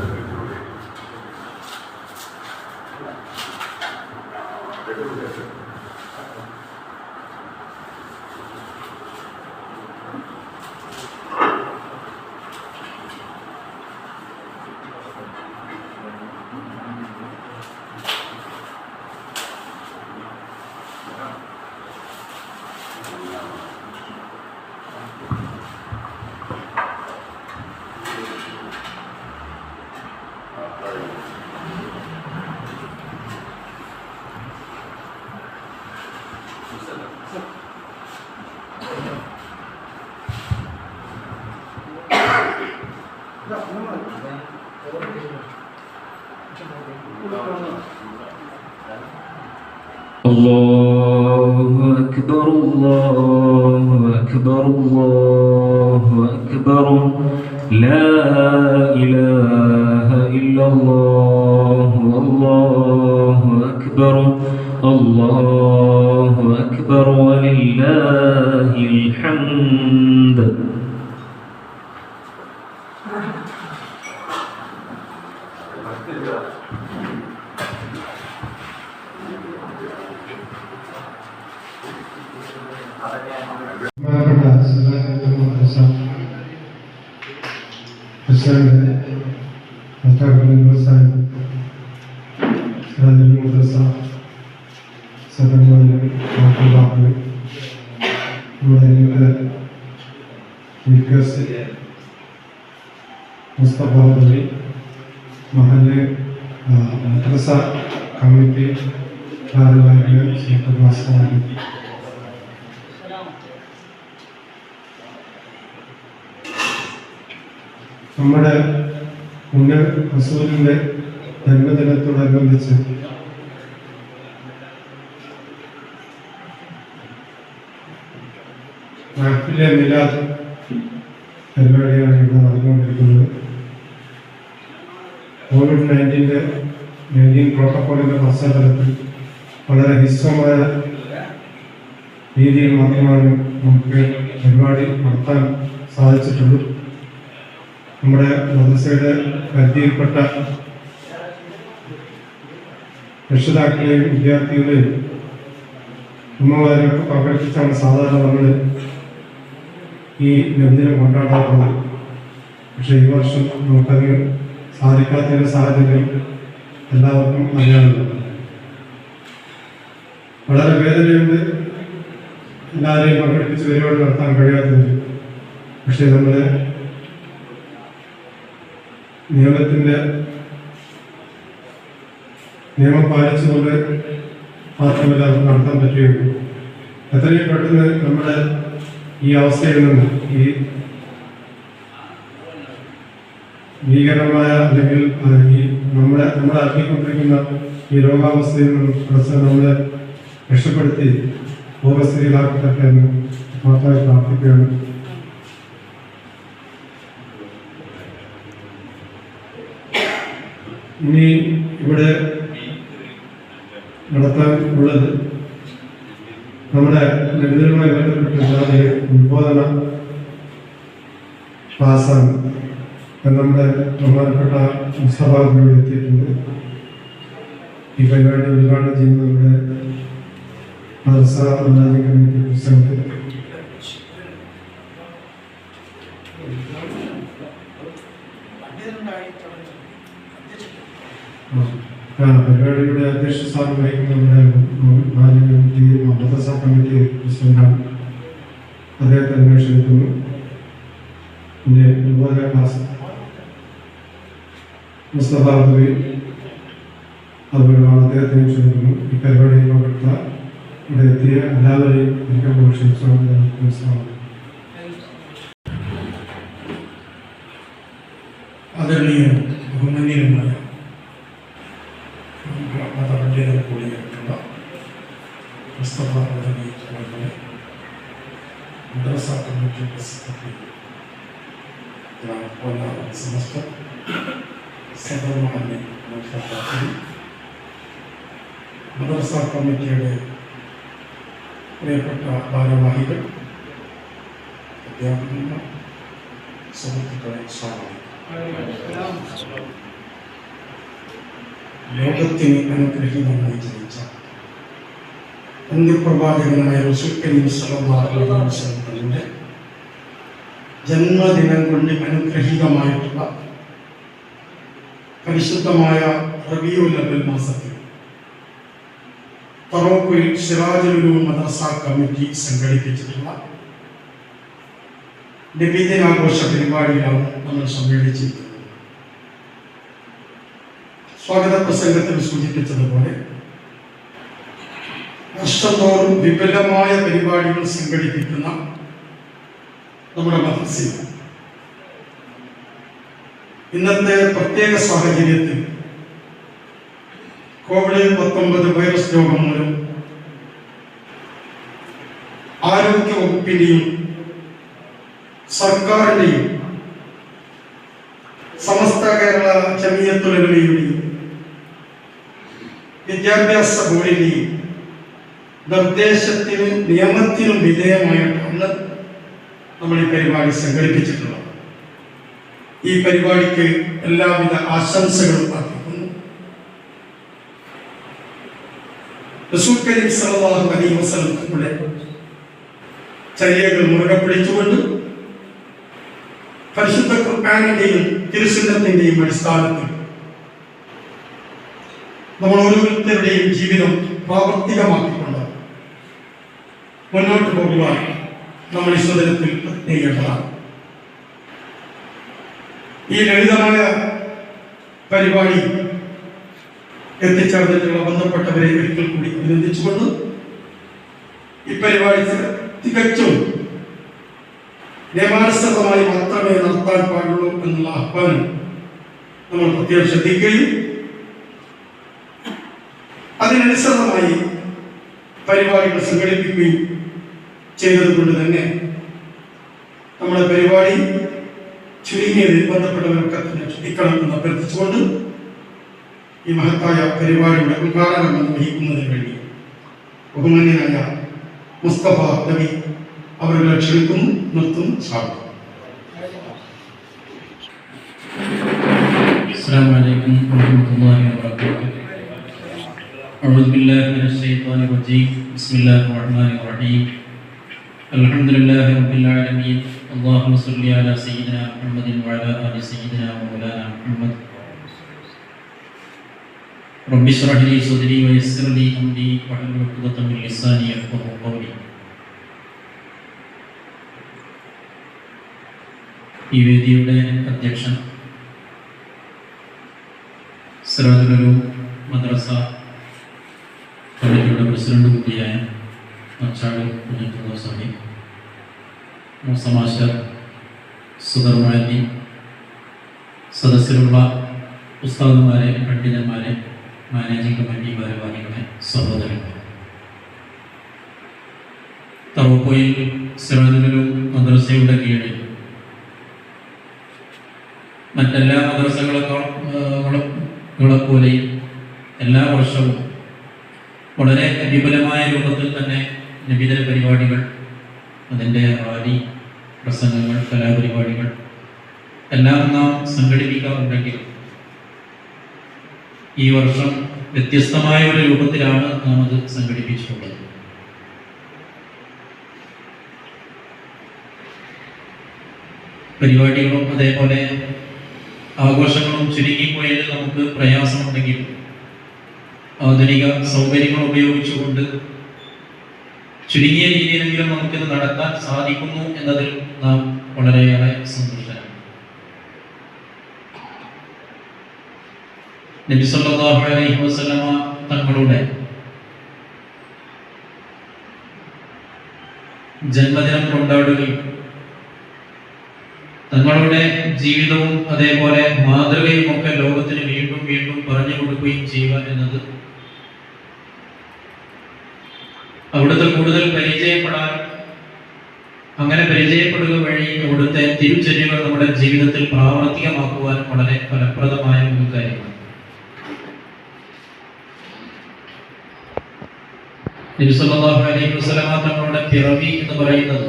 الله أكبر الله أكبر الله أكبر لا إله إلا الله الله أكبر الله أكبر ولله الحمد. മുസ്തഫ അലി മഹല്ല് മദ്രസ കമ്മിറ്റി ഭാരവാഹികൾ നമ്മുടെ പുണ്യ റസൂലിന്റെ ജന്മദിനത്തോടനുബന്ധിച്ച് മഹ്ഫിലെ മിലാദ് പരിപാടിയാണ് ഇവിടെ നടന്നുകൊണ്ടിരിക്കുന്നത്. കോവിഡ്-19 പ്രോട്ടോക്കോളിന്റെ പശ്ചാത്തലത്തിൽ വളരെ ഹിസ്സമായ രീതിയിൽ മാത്രമാണ് നമുക്ക് പരിപാടി നടത്താൻ സാധിച്ചിട്ടുള്ളൂ. നമ്മുടെ മദ്രസയുടെ പരിധിയിൽപ്പെട്ട രക്ഷിതാക്കളെയും വിദ്യാർത്ഥികളെയും ഉമ്മമാരെയൊക്കെ പങ്കെടുപ്പിച്ചാണ് സാധാരണ നമ്മൾ ഈ നബിദിനം കൊണ്ടാടാറുള്ളത്. പക്ഷെ ഈ വർഷം നമുക്കതിന് സാധിക്കാത്തതിൻ്റെ സാഹചര്യം എല്ലാവർക്കും അറിയാറുണ്ട്. വളരെ വേദനയുണ്ട് എല്ലാവരെയും പങ്കെടുപ്പിച്ച് പരിപാടി നടത്താൻ കഴിയാത്തത്. പക്ഷേ നമ്മുടെ നിയമം പാലിച്ചുകൊണ്ട് മാത്രമല്ല അത് നടത്താൻ പറ്റുകയുള്ളൂ. എത്രയും പെട്ടെന്ന് നമ്മുടെ ഈ അവസ്ഥയിൽ നിന്ന്, ഈ ഭീകരമായ അല്ലെങ്കിൽ ഈ നമ്മളെ അറിയിക്കൊണ്ടിരിക്കുന്ന ഈ രോഗാവസ്ഥയിൽ നിന്ന് നമ്മളെ രക്ഷപ്പെടുത്തി പൂർവ്വസ്ഥിതിയിലാക്കട്ടെ എന്ന് മാത്രമായി പ്രാർത്ഥിക്കുകയാണ്. ഇനി ഇവിടെ നടത്താൻ ഉള്ളത് നമ്മുടെ ലളിതവുമായി ബന്ധപ്പെട്ട് ഉദ്ബോധന ക്ലാസ്സാണ്. നമ്മുടെ ബഹുമാനപ്പെട്ട മുസ്തഫാബിലൂടെ എത്തിയിട്ടുണ്ട്. ഈ പരിപാടി ഉദ്ഘാടനം ചെയ്യുന്നത് നമ്മുടെ മദ്രസ മാനേജിംഗ് കമ്മിറ്റി പ്രസിഡന്റ് പരിപാടിയുടെ അധ്യക്ഷ സ്ഥാനം വഹിക്കുന്ന നമ്മുടെ മാനേജിംഗ് കമ്മിറ്റി മദ്രസ കമ്മിറ്റി പ്രസിഡന്റാണ്. അദ്ദേഹത്തെ അന്വേഷിക്കുന്നു. പിന്നെ ഉദ്ബോധന ക്ലാസ് മുസ്തഫ അബ്ദുൽ അതുകൊണ്ടാണ് അദ്ദേഹത്തെ ക്ഷണിക്കുന്നു. ഈ പരിപാടിയിൽ പങ്കെടുത്ത ഇവിടെ എത്തിയ എല്ലാവരെയും എനിക്ക് ക്ഷണിച്ചു. ആദരണീയ ബഹുമാനീയമായ മതപണ്ഡിതർ കൂടിയായിട്ടുള്ള മുസ്തഫ മദ്രസ കമ്മിറ്റിയുടെ സെക്രട്ടറി സമസ്ത സദർമാനെ മദ്രസ കമ്മിറ്റിയുടെ പ്രിയപ്പെട്ട ഭാരവാഹികൾ, അധ്യാപകന്മാർ, സുഹൃത്തുക്കളെ, സ്വാഗതം. ലോകത്തിന് അനുഗ്രഹീതമായി ജനിച്ച അന്ത്യപ്രവാചകനായ റസൂൽ കരീം സ്വല്ലല്ലാഹു അലൈഹി വസല്ലമിന്റെ ജന്മദിനം കൊണ്ട് അനുഗ്രഹീതമായിട്ടുള്ള പരിശുദ്ധമായ റബീഉൽ അവ്വൽ മാസത്തിൽ തറോക്കുയിൽ സിറാജുൽ ഉലൂം മദ്രസ കമ്മിറ്റി സംഘടിപ്പിച്ചിട്ടുള്ള നബിദിനാഘോഷ പരിപാടിയിലാണ് നമ്മൾ സമ്മേളിച്ചിരിക്കുന്നത്. സ്വാഗത പ്രസംഗത്തിൽ സൂചിപ്പിച്ചതുപോലെ വർഷത്തോറും വിപുലമായ പരിപാടികൾ സംഘടിപ്പിക്കുന്ന നമ്മുടെ മദ്രസയിൽ ഇന്നത്തെ പ്രത്യേക സാഹചര്യത്തിൽ COVID-19 വൈറസ് രോഗം മൂലം ആരോഗ്യ വകുപ്പിന്റെയും സർക്കാരിന്റെയും സമസ്ത കേരള ജമിയത്തുൽ ഉലമയുടെയും വിദ്യാഭ്യാസ ബോർഡിന്റെയും നിർദ്ദേശത്തിനും നിയമത്തിനും വിധേയമായിട്ടാണ് നമ്മൾ ഈ പരിപാടി സംഘടിപ്പിച്ചിട്ടുള്ളത്. ഈ പരിപാടിക്ക് എല്ലാവിധ ആശംസകളും അർപ്പിക്കുന്നു. റസൂൽ കരീം സ്വല്ലല്ലാഹു അലൈഹി വസല്ലമയുടെ ചര്യകൾ മുറുകെ പിടിച്ചുകൊണ്ട് പരിശുദ്ധ ഖുർആനിന്റെയും തിരുസുന്നത്തിന്റെയും അടിസ്ഥാനത്തിൽ നമ്മൾ ഓരോരുത്തരുടെയും ജീവിതം പ്രാവർത്തികമാക്കിക്കൊണ്ട് മുന്നോട്ട് പോകുവാൻ നമ്മൾ ഈ സദനത്തിൽ പ്രത്യേകമാണ്. ഈ ലളിതമായ പരിപാടി എത്തിച്ചേർന്നിട്ടുള്ള ബന്ധപ്പെട്ടവരെ ഒരിക്കൽ കൂടി അഭിനന്ദിച്ചുകൊണ്ട് ഈ പരിപാടി തികച്ചും നിയമാനുസൃതമായി മാത്രമേ നടത്താൻ പാടുള്ളൂ എന്നുള്ള ആഹ്വാനം നമ്മൾ പ്രത്യേകം ശ്രദ്ധിക്കുകയും അതിനനുസൃതമായി പരിപാടികൾ സംഘടിപ്പിക്കുകയും ചെയ്തതുകൊണ്ട് തന്നെ നമ്മുടെ പരിപാടി ചുരുങ്ങിയതിൽ ബന്ധപ്പെട്ടവരൊക്കെ തന്നെ ശ്രദ്ധിക്കണം എന്ന് അഭ്യർത്ഥിച്ചുകൊണ്ട് ഈ മഹത്തായ പരിപാടിയുടെ ഉദ്ഘാടനം നിർവഹിക്കുന്നതിന് വേണ്ടി ബഹുമാന്യനായ മുസ്തഫ നബി അവരുടെ ക്ഷണിക്കുന്നു, നിർത്തുന്നു. സ്വാഗതം. السلام عليكم ورحمة الله وبركاته. أعوذ بالله من الشيطان الرجيم. بسم الله الرحمن الرحيم. الحمد لله رب العالمين. اللهم صل على سيدنا محمد وعلى آل سيدنا ومولانا محمد. رب اشرح لي صدري ويسر لي أمري واحلل عقدة من لساني يفقهوا قولي. ഈ വേദിയുടെ അധ്യക്ഷൻ സിറാജുൽ മദ്രസ കമ്മിറ്റിയുടെ പ്രസിഡന്റ് കൂടിയായ മച്ചാട് കുഞ്ഞിത്തുള്ള സ്വാമി, മൂസമാസ്റ്റർ, സുധർമാലി, സദസ്സിലുള്ള ഉസ്താദുമാരെ, പണ്ഡിതന്മാരെ, മാനേജിംഗ് കമ്മിറ്റി ഭാരവാഹികളെ, സഹോദരന്മാരെ, തവക്കോയിൽ സിറാജുൽ മദ്രസയുടെ കീഴിൽ മറ്റെല്ലാ മദ്രസകളെപ്പോലെയും എല്ലാ വർഷവും വളരെ വിപുലമായ രൂപത്തിൽ തന്നെ നബിദിന പരിപാടികൾ, അതിൻ്റെ റാലി, പ്രസംഗങ്ങൾ, കലാപരിപാടികൾ എല്ലാം നാം സംഘടിപ്പിക്കാറുണ്ടെങ്കിലും ഈ വർഷം വ്യത്യസ്തമായ ഒരു രൂപത്തിലാണ് നാം അത് സംഘടിപ്പിച്ചിട്ടുള്ളത്. പരിപാടികളും അതേപോലെ ആഘോഷങ്ങളും ചുരുങ്ങിപ്പോയതിൽ നമുക്ക് പ്രയാസമുണ്ടെങ്കിലും ആധുനിക സൗകര്യങ്ങൾ ഉപയോഗിച്ചുകൊണ്ട് ചുരുങ്ങിയ രീതിയിലെങ്കിലും നമുക്കിത് നടത്താൻ സാധിക്കുന്നു എന്നതിൽ നാം വളരെയേറെ സന്തുഷ്ടരാണ്. നബി സല്ലല്ലാഹു അലൈഹി വസല്ലമ തങ്ങളുടെ ജന്മദിനം കൊണ്ടാടുകയും തങ്ങളുടെ ജീവിതവും അതേപോലെ മാതൃകയും ഒക്കെ ലോകത്തിന് വീണ്ടും വീണ്ടും പറഞ്ഞു കൊടുക്കുകയും ചെയ്യുക എന്നത് അവിടുത്തെ കൂടുതൽ പരിചയപ്പെടാൻ, അങ്ങനെ പരിചയപ്പെടുക വഴി അവിടുത്തെ തിരുചര്യകൾ നമ്മുടെ ജീവിതത്തിൽ പ്രാവർത്തികമാക്കുവാൻ വളരെ ഫലപ്രദമായ ഒരു കാര്യമാണ്. നബി സല്ലല്ലാഹു അലൈഹി വസല്ലമ തങ്ങളുടെ പിറവി എന്ന് പറയുന്നത്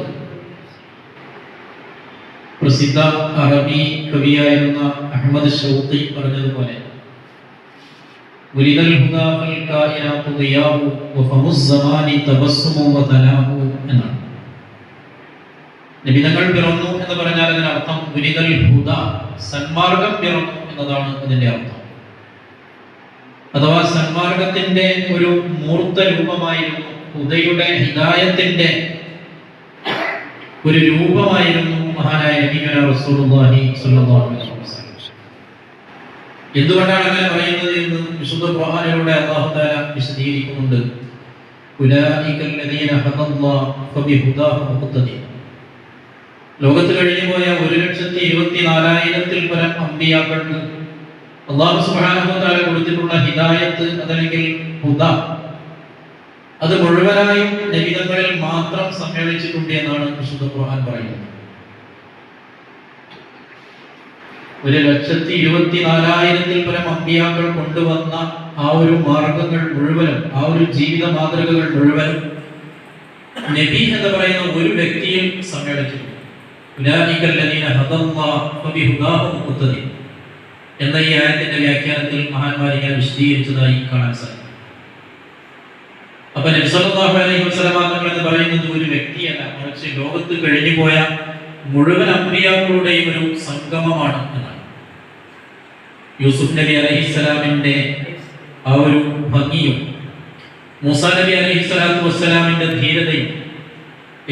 പ്രസിദ്ധ അറബി കവിയായിരുന്ന അഹ്മദ് ഷൗഖി പറഞ്ഞതുപോലെ എന്നാണ്. നബിതങ്ങൾ പിറന്നു എന്ന് പറഞ്ഞാൽ അതിനർത്ഥം സന്മാർഗം പിറന്നു എന്നതാണ് അതിന്റെ അർത്ഥം. അഥവാ സന്മാർഗത്തിന്റെ ഒരു മൂർത്ത രൂപമായിരുന്നു, ഹുദയുടെ ഹിദായത്തിന്റെ ഒരു രൂപമായിരുന്നു മഹാനായ നബിയുനാ റസൂലുള്ളാഹി സ്വല്ലല്ലാഹു അലൈഹി വസല്ലം. എന്തുകൊണ്ടാണ് അങ്ങനെ പറയുന്നത് എന്ന് വിശുദ്ധ ഖുർആനിലൂടെ അല്ലാഹു തആല വിശദീകരിക്കുന്നുണ്ട്. ഉലൈകല്ലദീന ഹദല്ലാഹു ഫബിഹുദാഹു മുഖ്തദി. ലോകത്ത് കഴിഞ്ഞുപോയ 1,24,000-ൽ പരം അമ്പിയാക്കൾക്ക് അല്ലാഹു സുബ്ഹാനഹു വ തആല കൊടുത്തിട്ടുള്ള ഹിദായത്ത്, അതല്ലെങ്കിൽ ഹുദ, അത് മുഴുവനായും നബിതങ്ങളിൽ മാത്രം സമ്മേളിച്ചിട്ടുണ്ട് എന്നാണ് വിശുദ്ധ ഖുർആൻ പറയുന്നത്. 1,24,000-ൽ പരം അമ്പിയാക്കൾ കൊണ്ടുവന്ന ആ ഒരു മാർഗങ്ങൾ മുഴുവനും, ആ ഒരു ജീവിത മാതൃകകൾ മുഴുവനും നബി എന്ന് പറയുന്ന ഒരു വ്യക്തിയിൽ സമ്മേളിച്ചിട്ടുണ്ട്. എന്ന ഈ ആയത്തിന്റെ വ്യാഖ്യാനത്തിൽ മഹാന്മാർ ഇങ്ങനെ വിശദീകരിച്ചതായി കാണാൻ സാധിക്കും. അപ്പൊ നബി സല്ലല്ലാഹു അലൈഹി വസല്ലം തങ്ങൾ എന്ന് പറയുന്നത് ഒരു വ്യക്തിയല്ല, മറിച്ച് ലോകത്ത് കഴിഞ്ഞുപോയ മുഴുവൻ അമ്പിയാക്കളുടെയും ഒരു സംഗമമാണ് എന്നാണ്. യൂസുഫ് നബി അലൈഹിസ്സലാമിന്റെ ആ ഒരു ഭംഗിയും, മൂസാ നബി അലൈഹിസ്സലാത്തു വസ്സലാമിന്റെ ധീരതയും,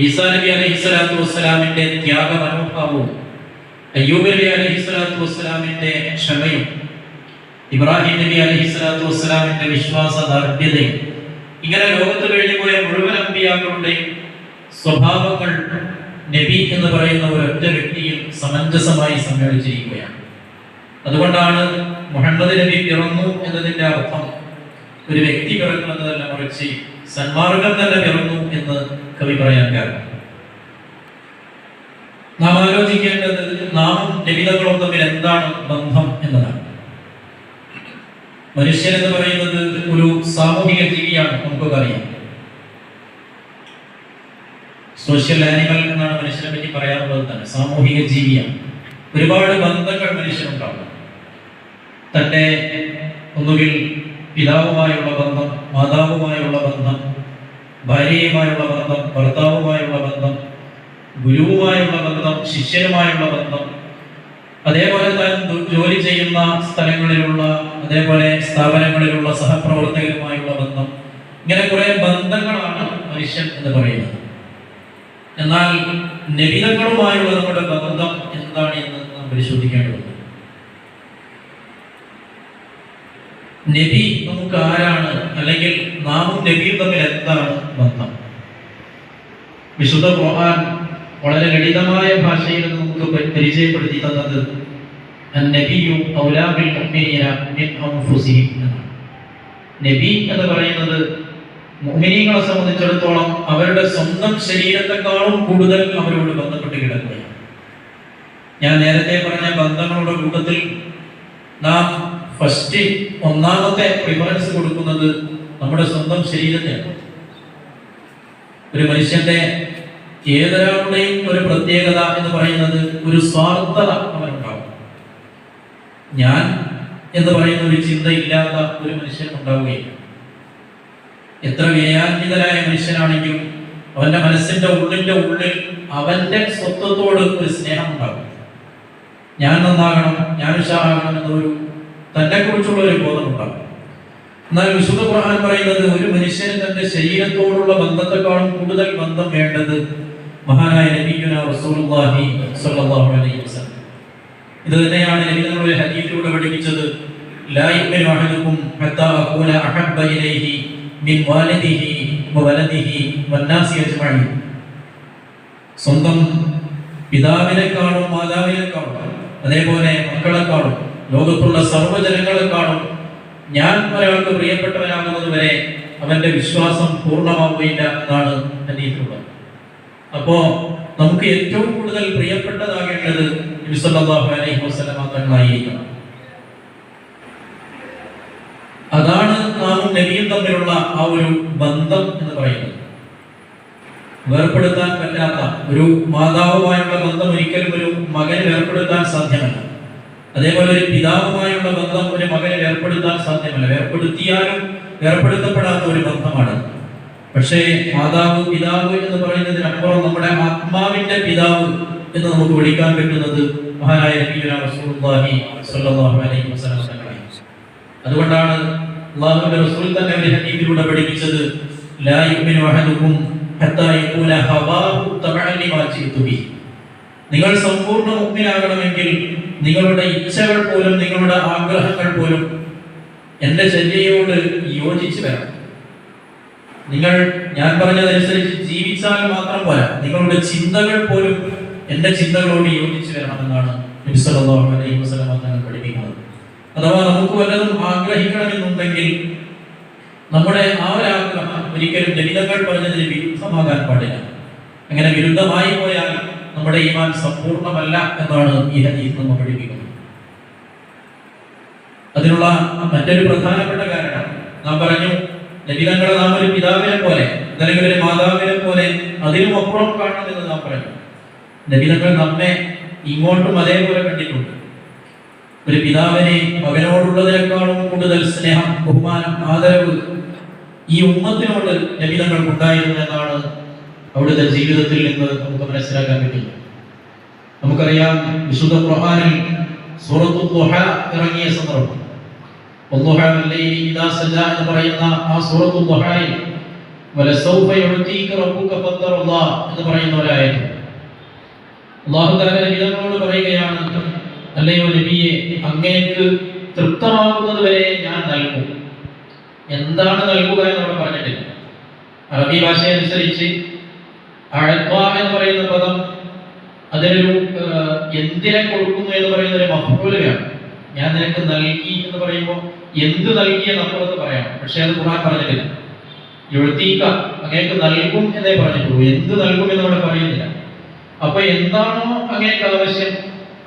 ഈസാ നബി അലൈഹിസ്സലാത്തു വസ്സലാമിന്റെ ത്യാഗ മനോഭാവവും, അയ്യൂബ് നബി അലൈഹിസ്സലാത്തു വസ്സലാമിന്റെ ക്ഷമയും, ഇബ്രാഹിം നബി അലൈഹിസ്സലാത്തു വസ്സലാമിന്റെ വിശ്വാസദാർഢ്യതയും, ഇങ്ങനെ ലോകത്ത് കഴിഞ്ഞുപോയ മുഴുവൻ അമ്പിയാക്കളുടെയും സ്വഭാവങ്ങൾ നബി എന്ന് പറയുന്ന ഒരൊറ്റ വ്യക്തിയിൽ സമഞ്ജസമായി സമ്മേളിച്ചിരിക്കുകയാണ്. അതുകൊണ്ടാണ് മുഹമ്മദ് നബി പിറന്നു എന്നതിന്റെ അർത്ഥം ഒരു വ്യക്തി പിറന്നു എന്നതല്ല, മറിച്ച് സന്മാർഗം തന്നെ പിറന്നു എന്ന് കവി പറയാൻ കാരണം. നാം ആലോചിക്കേണ്ടത് നാമും നബിതകളും തമ്മിൽ എന്താണ് ബന്ധം എന്നതാണ്. മനുഷ്യൻ എന്ന് പറയുന്നത് ഒരു സാമൂഹിക ജീവിയാണ്, നമുക്കറിയാം. സോഷ്യൽ ആനിമൽ എന്നാണ് മനുഷ്യനെ പറ്റി പറയാറുള്ളത് തന്നെ. സാമൂഹിക ജീവിയാണ്. ഒരുപാട് ബന്ധങ്ങൾ മനുഷ്യനുണ്ടാകും. തൻ്റെ ഒന്നുകിൽ പിതാവുമായുള്ള ബന്ധം, മാതാവുമായുള്ള ബന്ധം, ഭാര്യയുമായുള്ള ബന്ധം, ഭർത്താവുമായുള്ള ബന്ധം, ഗുരുവുമായുള്ള ബന്ധം, ശിഷ്യനുമായുള്ള ബന്ധം, അതേപോലെ താൻ ജോലി ചെയ്യുന്ന സ്ഥലങ്ങളിലുള്ള അതേപോലെ സ്ഥാപനങ്ങളിലുള്ള സഹപ്രവർത്തകരുമായുള്ള ബന്ധം, ഇങ്ങനെ കുറെ ബന്ധങ്ങളാണ് മനുഷ്യൻ എന്ന് പറയുന്നത്. എന്നാൽ നബിതങ്ങളുമായുള്ള നമ്മുടെ ബന്ധം എന്താണ് എന്ന് നാം പരിശോധിക്കേണ്ടതുണ്ട്. നബി നമുക്ക് ആരാണ്, അല്ലെങ്കിൽ നാമും നബിയും തമ്മിൽ എന്താണ് ബന്ധം? വിശുദ്ധ ഖുർആൻ വളരെ ലളിതമായ ഭാഷയിൽ നമുക്ക് പരിചയപ്പെടുത്തി തന്നത് അൻ-നബിയ്യു ഔലാ ബിൽ മുഅ്മിനീന മിൻ അൻഫുസിഹിം എന്നാണ്. നബി എന്ന് പറയുന്നത് മുഅ്മിനീങ്ങളെ സംബന്ധിച്ചിടത്തോളം അവരുടെ സ്വന്തം ശരീരത്തെക്കാളും കൂടുതൽ അവരോട് ബന്ധപ്പെട്ട് കിടക്കുകയാണ്. ഞാൻ നേരത്തെ പറഞ്ഞ ബന്ധങ്ങളുടെ കൂട്ടത്തിൽ നാം ഒന്നാമത്തെ പ്രിഫറൻസ് കൊടുക്കുന്നത് നമ്മുടെ സ്വന്തം ശരീരത്തെയാണ്. ഒരു മനുഷ്യന്റെ ഏതൊരാളുടെയും ഒരു പ്രത്യേകത എന്ന് പറയുന്നത് ഒരു സ്വാർത്ഥത അവനുണ്ടാവും. ഞാൻ എന്ന് പറയുന്ന ഒരു ചിന്തയില്ലാത്ത ഒരു മനുഷ്യനും ഉണ്ടാവുകയില്ല. എത്ര വിനയാന്വിതനായ മനുഷ്യനാണെങ്കിലും അവന്റെ മനസ്സിന്റെ ഉള്ളിൽ അവന്റെ സ്വത്വത്തോട് ഒരു സ്നേഹം ഉണ്ടാകും. ഞാൻ നന്നാകണം, ഞാൻ ഉഷാറാകണം എന്നൊരു തന്നെ കുറിച്ചുള്ള ഒരു ബോധം ഉണ്ടാകും. എന്നാൽ വിശുദ്ധ ഖുർആൻ പറയുന്നത് ഒരു മനുഷ്യന് തന്റെ ശരീരത്തോടുള്ള ബന്ധത്തെക്കാളും കൂടുതൽ ബന്ധം വേണ്ടത് മഹാനായ നബിയുനാ റസൂലുള്ളാഹി സ്വല്ലല്ലാഹു അലൈഹി വസല്ലം. ഇത് തന്നെയാണ് നബി തങ്ങളുടെ ഹദീസിലൂടെ പഠിപ്പിച്ചത്, ലാ യുമിനു അഹദുക്കും ഹത്താ അകൂന അഹബ്ബ ഇലൈഹി മിൻ വാലിദിഹി വവലദിഹി വന്നാസി അജ്മഈൻ. സ്വന്തം പിതാവിനെക്കാളും മാതാവിനെക്കാളും അതേപോലെ മക്കളെക്കാളും ലോകത്തുള്ള സർവ്വജനങ്ങളെക്കാളും ഞാൻ ഒരാൾക്ക് പ്രിയപ്പെട്ടവനാകുന്നത് വരെ അവന്റെ വിശ്വാസം പൂർണ്ണമാവുകയില്ല എന്നാണ് ഹദീസിലുള്ളത്. അപ്പോ നമുക്ക് ഏറ്റവും കൂടുതൽ പ്രിയപ്പെട്ടതാകേണ്ടത് നബി സല്ലല്ലാഹു അലൈഹി വസല്ലം തങ്ങളായിരിക്കണം. അതാണ് നാമും നബിയും തമ്മിലുള്ള ആ ഒരു ബന്ധം എന്ന് പറയുന്നത്. വേർപ്പെടുത്താൻ പറ്റാത്ത ഒരു മാതാവുമായുള്ള ബന്ധം ഒരിക്കലും ഒരു മകന് വേർപ്പെടുത്താൻ സാധ്യമല്ല. അതേപോലെ ഒരു പിതാവുമായുള്ള ബന്ധം ഒരു മകന് വേർപ്പെടുത്താൻ സാധ്യമല്ല. വേർപ്പെടുത്തിയാലും വേർപ്പെടുത്തപ്പെടാത്ത ഒരു ബന്ധമാണ്. പക്ഷേ മാതാവ് പിതാവ് എന്ന് പറയുന്നതിനപ്പുറം നമ്മുടെ ആത്മാവിന്റെ പിതാവ് എന്ന് നമുക്ക് വിളിക്കാൻ പറ്റുന്നത് മഹാനായ നബിയുനാ റസൂലുള്ളാഹി സ്വല്ലല്ലാഹു അലൈഹി വസല്ലം തങ്ങളാണ്. അതുകൊണ്ടാണ് അല്ലാഹുവിന്റെ റസൂൽ തന്നെ ഒരു ഹദീസിലൂടെ പഠിപ്പിച്ചത്, ലാ യുമിനു അഹദുക്കും ഹത്താ യകൂന ഹവാഹു തബഅൻ ലിമാ ജിഇതു ബിഹി. നിങ്ങൾ സമ്പൂർണ്ണ മുഅ്മിനാകണമെങ്കിൽ നിങ്ങളുടെ ഇച്ഛകൾ പോലും നിങ്ങളുടെ ആഗ്രഹങ്ങൾ പോലും എൻ്റെ ചര്യയോട് യോജിച്ച് വരണം. നിങ്ങൾ ഞാൻ പറഞ്ഞതനുസരിച്ച് ജീവിച്ചാൽ മാത്രം പോരാ, നിങ്ങളുടെ ചിന്തകൾ പോലും എൻ്റെ ചിന്തകളോട് യോജിച്ച് വരണമെന്നാണ് നബി സല്ലല്ലാഹു അലൈഹി വസല്ലം തങ്ങൾ പഠിപ്പിക്കുന്നത്. അഥവാ നമുക്ക് വല്ലതും ആഗ്രഹിക്കണമെന്നുണ്ടെങ്കിൽ നമ്മുടെ ആ ഒരു ആഗ്രഹം ഒരിക്കലും നബിതങ്ങൾ പറഞ്ഞതിന് വിരുദ്ധമാകാൻ പാടില്ല. അങ്ങനെ വിരുദ്ധമായി പോയാൽ നമ്മുടെ ഈമാൻ സമ്പൂർണ്ണമല്ല എന്നാണ് ഈ ഹദീസ് നമ്മൾ പഠിപ്പിക്കുന്നത്. അതിനുള്ള മറ്റൊരു പ്രധാനപ്പെട്ട കാരണം നാം പറഞ്ഞു, നബിതങ്ങളെ നാം ഒരു പിതാവിനെ പോലെ അല്ലെങ്കിൽ ഒരു മാതാവിനെ പോലെ അതിനും അപ്പുറം കാണണമെന്ന് നാം പറഞ്ഞു. നബിതങ്ങൾ നമ്മെ ഇങ്ങോട്ടും അതേപോലെ കണ്ടിട്ടുണ്ട്. ഒരു പിതാവിനെ മകനോടുള്ളതിനേക്കാളും കൂടുതൽ സ്നേഹം, ബഹുമാനം, ആദരവ് ഈ ഉമ്മത്തിനോട് നബിതങ്ങൾക്ക് ഉണ്ടായിരുന്നു എന്നാണ് അവിടുത്തെ ജീവിതത്തിൽ നിന്ന് നമുക്ക് മനസ്സിലാക്കാൻ പറ്റുന്നത്. നമുക്കറിയാം, വിശുദ്ധ ഖുർആനിൽ സൂറത്തുൽ ദുഹ ഇറങ്ങിയ സന്ദർഭം, വദ്ദുഹ വല്ലൈലി ഇദാ സജാ എന്ന് പറയുന്ന ആ സൂറത്തുൽ ദുഹയിൽ വലസൗഫ യുഅതീക റബ്ബുക ഫത്തറല്ലാ എന്ന് പറയുന്ന ഒരു ആയത്ത് അല്ലാഹു തആല നബിയോട് പറയുകയാണ്, അല്ലയോ നബിയെ, അങ്ങേക്ക് തൃപ്തമാകുന്നത് വരെ ഞാൻ നൽകും. എന്താണ് നൽകുക എന്ന് അവിടെ പറഞ്ഞിട്ടില്ല. അറബി ഭാഷയനുസരിച്ച് അഅ്ത എന്ന് പറയുന്ന പദം അതിനൊരു എന്തിനെ കൊടുക്കുന്നു എന്ന് പറയുന്ന ഒരു മഫ്ഊലാണ്. ഞാൻ നിനക്ക് നൽകി എന്ന് പറയുമ്പോൾ എന്ത് നൽകിയെന്ന് അപ്പുറത്ത് പറയാം, പക്ഷെ അത് ഖുർആൻ പറഞ്ഞിട്ടില്ല. യുഅതീക അങ്ങേക്ക് നൽകും എന്നേ പറഞ്ഞിട്ടുള്ളൂ, എന്ത് നൽകും എന്ന് അവിടെ പറയുന്നില്ല. അപ്പൊ എന്താണോ അങ്ങേക്ക് ആവശ്യം,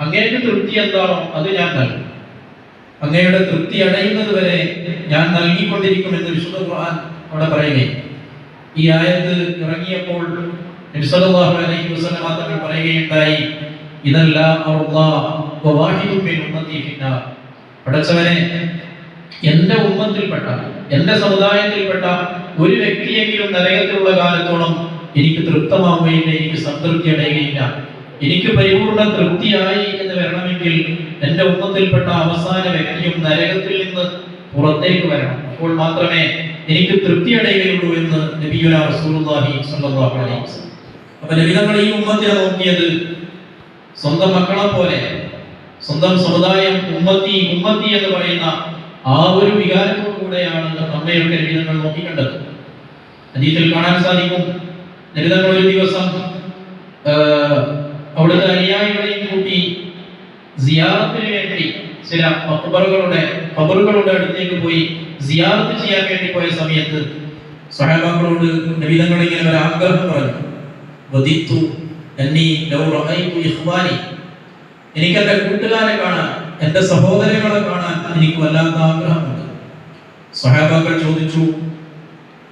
അങ്ങേക്ക് തൃപ്തി എന്താണോ അത് ഞാൻ നൽകും. അങ്ങയുടെ തൃപ്തി അടയുന്നത് വരെ ഞാൻ നൽകിക്കൊണ്ടിരിക്കുമെന്ന് വിശുദ്ധ ഖുർആൻ അവിടെ പറയുകയും, ഈ ആയത്ത് ഇറങ്ങിയപ്പോൾ നബി സല്ലല്ലാഹു അലൈഹി വസല്ലം തങ്ങൾ പറയുകയുണ്ടായി, ഇദല്ലാ അർദാ വവാഹിദുൻ മിൻ ഉമ്മത്തി ഫിന്നാർ. പടച്ചവനെ എന്റെ ഉമ്മത്തിൽപ്പെട്ട എന്റെ സമുദായത്തിൽപ്പെട്ട ഒരു വ്യക്തിയെങ്കിലും നരകത്തിലുള്ള കാലത്തോളം എനിക്ക് തൃപ്തമാവുകയില്ല, എനിക്ക് സംതൃപ്തി അടയുകയില്ല. എനിക്ക് പരിപൂർണ തൃപ്തിയായി എന്ന് വരണമെങ്കിൽ എന്റെ ഉമ്മത്തിൽപ്പെട്ട അവസാന വ്യക്തിയും നരകത്തിൽ നിന്ന് പുറത്തേക്ക് വരണം. അപ്പോൾ മാത്രമേ എനിക്ക് തൃപ്തി അടയുകയുള്ളൂ എന്ന് നബിയുനാ റസൂലുള്ളാഹി സ്വല്ലല്ലാഹു അലൈഹി വസല്ലം. അപ്പൊ നബി തങ്ങൾ ഈ ഉമ്മത്തിനെ നോക്കിയത് സ്വന്തം മക്കളെ പോലെ, സ്വന്തം സമുദായം ഉമ്മത്തി ഉമ്മത്തി എന്ന് പറയുന്ന ആ ഒരു വികാരത്തോടുകൂടെയാണ് നമ്മയൊക്കെ നബി തങ്ങൾ നോക്കിക്കണ്ടത്. ഹദീസിൽ കാണാൻ സാധിക്കും, നബി തങ്ങൾ ഒരു ദിവസം അവിടുത്തെ അനുയായികളെയും കൂട്ടി സിയാറത്തിന് വേണ്ടി ചില ഖബറുകളുടെ അടുത്തേക്ക് പോയി സിയാറത്ത് ചെയ്യാൻ വേണ്ടി പോയ സമയത്ത് സഹാബാക്കളോട് നബി തങ്ങൾ ഇങ്ങനെ ഒരു ആഗ്രഹം പറഞ്ഞു, വദിത്തു അന്നി ലൗ റഅയ്തു ഇഖ്വാനി, എനിക്ക് എൻ്റെ കൂട്ടുകാരെ കാണാൻ, എൻ്റെ സഹോദരങ്ങളെ കാണാൻ എനിക്ക് വല്ലാത്ത ആഗ്രഹമുണ്ട്. സഹാബാക്കൾ ചോദിച്ചു,